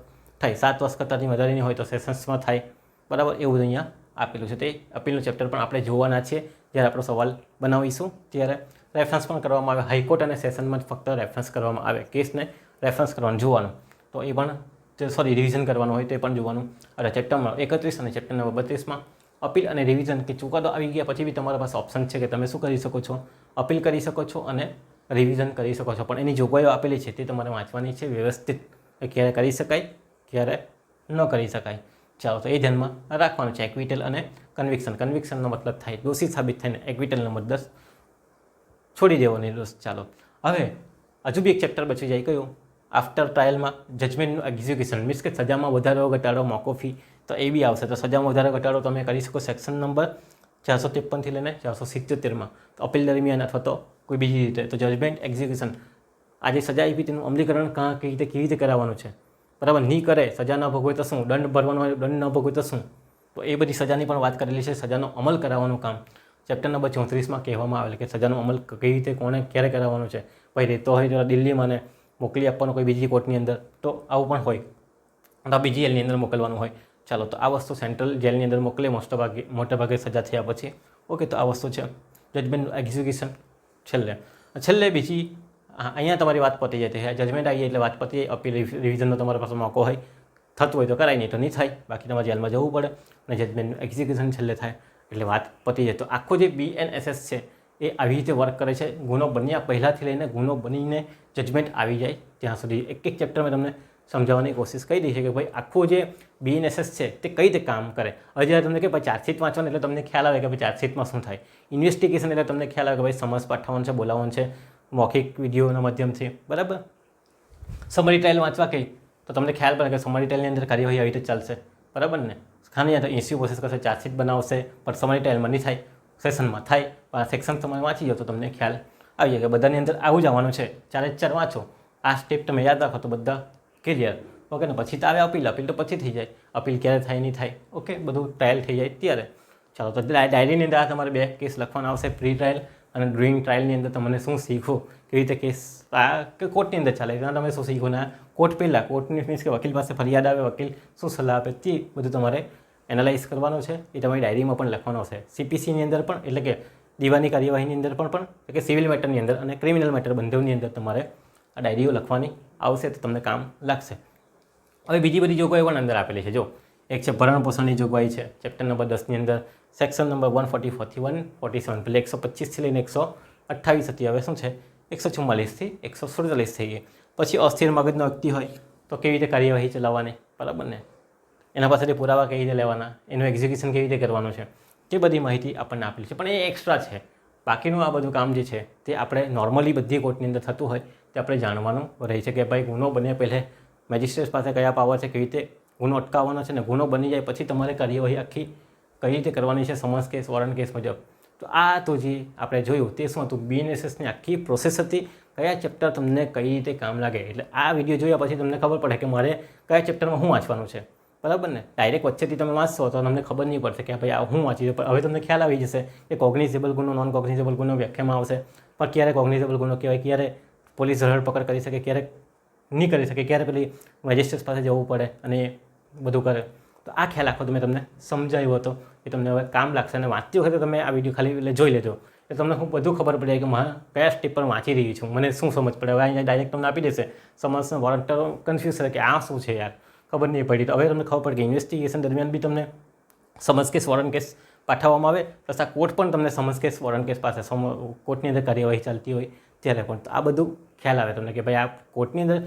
થાય, 7 વર્ષ કરતાંની વધારેની હોય તો સેશન્સમાં થાય, બરાબર. એવું અહીંયા આપેલું છે. તે અપીલનું ચેપ્ટર પણ આપણે જોવાના છીએ જ્યારે આપણો સવાલ બનાવીશું ત્યારે રેફરન્સ પણ કરવામાં આવે. હાઈકોર્ટ અને સેશનમાં જ ફક્ત રેફરન્સ કરવામાં આવે, કેસને રેફરન્સ કરવાનું જોવાનું, તો એ પણ રિવિઝન કરવાનું હોય તો એ પણ જોવાનું. અને ચેપ્ટર નંબર 31 અને ચેપ્ટર નંબર 32માં અપીલ અને રિવિઝન કે ચુકાદો આવી ગયા પછી બી તમારા પાસે ઓપ્શન છે કે તમે શું કરી શકો છો, અપીલ કરી શકો છો અને રિવિઝન કરી શકો છો. પણ એની જોગવાઈઓ આપેલી છે તે તમારે વાંચવાની છે વ્યવસ્થિત, ક્યારે કરી શકાય, ક્યારે ન કરી શકાય. ચાલો, તો એ ધ્યાનમાં રાખવાનું છે. એક્વિટલ અને કન્વિક્શનનો મતલબ થાય દોષી સાબિત થઈને એક્વિટલનો મતલબ છોડી દેવાનો દોષ. ચાલો, હવે હજુ બી એક ચેપ્ટર બચી જાય, કયું? આફ્ટર ટ્રાયલમાં જજમેન્ટનું એક્ઝિક્યુશન, મીન્સ કે સજામાં વધારો ઘટાડો મોકૂફી, તો એ બી આવશે. તો સજામાં વધારો ઘટાડો તમે કરી શકો સેક્શન નંબર 453થી લઈને 477માં, તો અપીલ દરમિયાન અથવા તો કોઈ બીજી રીતે. તો જજમેન્ટ એક્ઝિક્યુશન, આજે સજા આપી તેનું અમલીકરણ કેવી રીતે કરાવવાનું છે, બરાબર. નહીં કરે, સજા ન ભોગવે તો શું, દંડ ભરવાનો હોય, દંડ ન ભોગવે તો શું, તો એ બધી સજાની પણ વાત કરેલી છે. સજાનો અમલ કરાવવાનું કામ ચેપ્ટર નંબર 34માં કહેવામાં આવેલ કે સજાનો અમલ કઈ રીતે કોને ક્યારે કરાવવાનો છે. ભાઈ રહેતો હોય તો દિલ્હીમાં ને મોકલી આપવાનો કોઈ બીજી કોર્ટની અંદર, તો આવું પણ હોય, તો બીજી જેલની અંદર મોકલવાનું હોય. ચાલો, તો આ વસ્તુ સેન્ટ્રલ જેલની અંદર મોકલે મોટાભાગે સજા થયા પછી. ઓકે, તો આ વસ્તુ છે જજમેન્ટ એક્ઝિક્યુશન. છેલ્લે બીજી અહીંયા તમારી વાત પતી જાય, જજમેન્ટ આવી જાય એટલે વાત પતી જાય. અપીલ રિવિઝનનો તમારા પાસે મોકો હોય, થતું હોય તો કરાય, નહીં તો નહીં થાય, બાકી તમારે જેલમાં જવું પડે અને જજમેન્ટનું એક્ઝિક્યુશન છેલ્લે થાય એટલે વાત પતી જાય. તો આખો જે BNSS છે એ આવી રીતે વર્ક કરે છે. ગુનો બન્યા પહેલાંથી લઈને ગુનો બનીને જજમેન્ટ આવી જાય ત્યાં સુધી એક ચેપ્ટર મેં તમને સમજાવવાની કોશિશ કરી દઈ છે કે ભાઈ આખું જે BNSS છે તે કઈ રીતે કામ કરે. હવે જ્યારે તમને કે ભાઈ ચાર્જશીટ વાંચવાનું એટલે તમને ખ્યાલ આવે કે ભાઈ ચાર્જશીટમાં શું થાય, ઇન્વેસ્ટિગેશન એટલે તમને ખ્યાલ આવે કે ભાઈ સમન્સ પાઠવવાનું છે, બોલાવવાનું છે મૌખિક વિડીયોના માધ્યમથી, બરાબર. સમરી ટ્રાયલ વાંચવા કહી તો તમને ખ્યાલ પડે કે સમરી ટ્રાયલની અંદર કાર્યવાહી આવી રીતે ચાલશે, બરાબર ને. ખાલી તો ઇસ્યુ પ્રોસેસ કરશે, ચાર્જશીટ બનાવશે, પણ સમરી ટ્રાયલમાં નહીં થાય, સેશનમાં થાય. પણ આ સેક્શન તમે વાંચી જાઓ તો તમને ખ્યાલ આવી જાય કે બધાની અંદર આવું જ આવવાનું છે. 4 વાંચો, આ સ્ટેપ તમે યાદ રાખો તો બધા ક્લિયર. ઓકે ને. પછી તો આવે અપીલ તો પછી થઈ જાય. અપીલ ક્યારે થાય નહીં થાય, ઓકે, બધું ટ્રાયલ થઈ જાય ત્યારે. ચાલો, તો ડાયરીની અંદર આ તમારે 2 કેસ લખવાના આવશે, પ્રી ટ્રાયલ અને ડ્યુરિંગ ટ્રાયલની અંદર તમને શું શીખવું, કેવી રીતે કેસ આ કે કોર્ટની અંદર ચાલે ત્યાં તમે શું શીખો ને કોર્ટ પહેલાં કોર્ટની મીન્સ કે વકીલ પાસે ફરિયાદ આવે, વકીલ શું સલાહ આપે તે બધું તમારે એનાલાઇઝ કરવાનું છે. એ તમારી ડાયરીમાં પણ લખવાનું હશે. CPCની અંદર પણ એટલે કે દીવાની કાર્યવાહીની અંદર પણ એટલે કે સિવિલ મેટરની અંદર અને ક્રિમિનલ મેટર બંનેની અંદર તમારે આ ડાયરીઓ લખવાની આવશે તો તમને કામ લાગશે. હવે બીજી બધી જોગવાઈઓ પણ અંદર આપેલી છે. જો એક છે ભરણ પોષણની જોગવાઈ છે ચેપ્ટર નંબર 10ની અંદર, સેક્શન નંબર 144 થી 147, એટલે 125થી લઈને 128 હતી. હવે શું છે 144થી 147 થઈ ગઈ. પછી અસ્થિર મગજનો વ્યક્તિ હોય તો કેવી રીતે કાર્યવાહી ચલાવવાની, બરાબર ને, એના પાસેથી પુરાવા કેવી રીતે લેવાના, એનું એક્ઝિક્યુશન કેવી રીતે કરવાનું છે, તે બધી માહિતી આપણને આપેલી છે. પણ એ એક્સ્ટ્રા છે. બાકીનું આ બધું કામ જે છે તે આપણે નોર્મલી બધી કોર્ટની અંદર થતું હોય તે આપણે જાણવાનું રહે છે કે ભાઈ ગુનો બને પહેલે મેજિસ્ટ્રેટ પાસે કયા પાવર છે, કેવી રીતે ગુનો અટકાવવાનો છે, ને ગુનો બની જાય પછી તમારે કાર્યવાહી આખી કઈ રીતે કરવાની છે સમન્સ કેસ, વોરંટ કેસ મુજબ. તો આ તો જે આપણે જોયું તે શું હતું, BNSSની આખી પ્રોસેસ હતી, કયા ચેપ્ટર તમને કઈ રીતે કામ લાગે. એટલે આ વિડીયો જોયા પછી તમને ખબર પડે કે મારે કયા ચેપ્ટરમાં શું વાંચવાનું છે, બરાબર ને. ડાયરેક્ટ વચ્ચેથી તમે વાંચશો તો તમને ખબર નહીં પડશે કે ભાઈ આ હું વાંચી દઉં. પણ હવે તમને ખ્યાલ આવી જશે કે કોગ્નિઝેબલ ગુનો, નોન કોગ્નિઝેબલ ગુનો વ્યાખ્યામાં આવશે. પણ ક્યારે કોગ્નિઝેબલ ગુનો કહેવાય, ક્યારે પોલીસ ધરપકડ કરી શકે, ક્યારે નહીં કરી શકે, ક્યારે પેલી મેજિસ્ટ્રેટ પાસે જવું પડે અને બધું કરે. તો આ ખ્યાલ આખો તમે તમને સમજાવ્યો હતો એ તમને હવે કામ લાગશે. અને વાંચતી વખતે તમે આ વિડીયો ખાલી એટલે જોઈ લેજો એટલે તમને હું બધું ખબર પડે કે મારે કયા સ્ટેપ પર વાંચી રહી છું, મને શું સમજ પડે. હવે અહીંયા ડાયરેક્ટ તમને આપી દેશે સમન્સનો વોરંટ, કન્ફ્યુઝ થાય કે આ શું છે યાર, ખબર નહીં પડી. તો હવે તમને ખબર પડે કે ઇન્વેસ્ટિગેશન દરમિયાન બી તમને સમન્સ કેસ, વોરંટ કેસ પાઠવવામાં આવે, પ્લસ આ કોર્ટ પણ તમને સમન્સ કેસ, વોરંટ કેસ પાસે કોર્ટની અંદર કાર્યવાહી ચાલતી હોય ત્યારે પણ. તો આ બધું ખ્યાલ આવે તમને કે ભાઈ આ કોર્ટની અંદર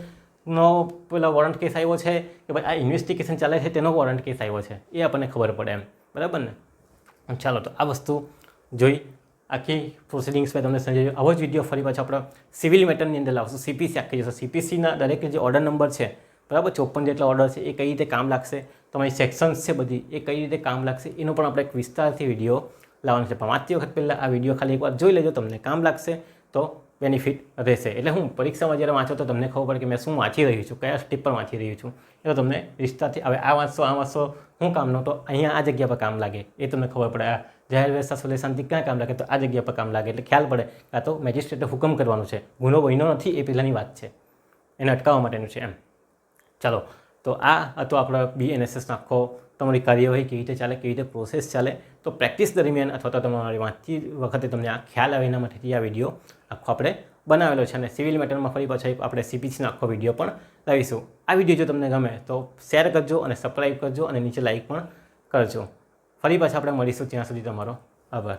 નો પેલો વોરંટ કેસ આવ્યો છે કે ભાઈ આ ઇન્વેસ્ટિગેશન ચાલે છે તેનો વોરંટ કેસ આવ્યો છે એ આપણને ખબર પડે એમ, બરાબર ને. ચાલો તો આ વસ્તુ જોઈ, આખી પ્રોસિડિંગ્સ મેં તમને સમજાવ્યું. આવો જ વિડીયો ફરી પાછો આપણે સિવિલ મેટરની અંદર લાવશું. સીપીસી આખી જશે. સીપીસીના દરેક જે ઓર્ડર નંબર છે, બરાબર, 54 જેટલા ઓર્ડર છે, એ કઈ રીતે કામ લાગશે, તમારી સેક્શન્સ છે બધી એ કઈ રીતે કામ લાગશે, એનો પણ આપણે એક વિસ્તારથી વિડીયો લાવવાનો છે. પણ વાંચતી વખત પહેલાં આ વિડીયો ખાલી એકવાર જોઈ લેજો, તમને કામ લાગશે તો બેનિફિટ રહેશે. એટલે હું પરીક્ષામાં જ્યારે વાંચો તો તમને ખબર પડે કે મેં શું વાંચી રહ્યું છું, કયા સ્ટેપ પર વાંચી રહ્યું છું. એ તો તમને વિસ્તારથી હવે આ વાંચશો શું કામનો, તો અહીંયા આ જગ્યા પર કામ લાગે એ તમને ખબર પડે. આ જાહેર વ્યવસ્થા સોલ્યુશનથી ક્યાં કામ લાગે, તો આ જગ્યા પર કામ લાગે. એટલે ખ્યાલ પડે આ તો મેજિસ્ટ્રેટે હુકમ કરવાનો છે, ગુનો બન્યો નથી એ પહેલાંની વાત છે, એને અટકાવવા માટેનું છે એમ. ચાલો તો આ હતો આપણો BNSS આખો તમારી કાર્યવાહી કેવી રીતે ચાલે, કેવી રીતે પ્રોસેસ ચાલે. તો પ્રેક્ટિસ દરમિયાન અથવા તો તમારી વાંચતી વખતે તમને આ ખ્યાલ આવે એના માટેથી આ વિડીયો આખો આપણે બનાવેલો છે. અને સિવિલ મેટરમાં ફરી પાછા આપણે CPCનો આખો વિડીયો પણ લાવીશું. આ વિડીયો જો તમને ગમે તો શેર કરજો અને સબસ્ક્રાઈબ કરજો અને નીચે લાઈક પણ કરજો. ફરી પાછા આપણે મળીશું, ત્યાં સુધી તમારો આભાર.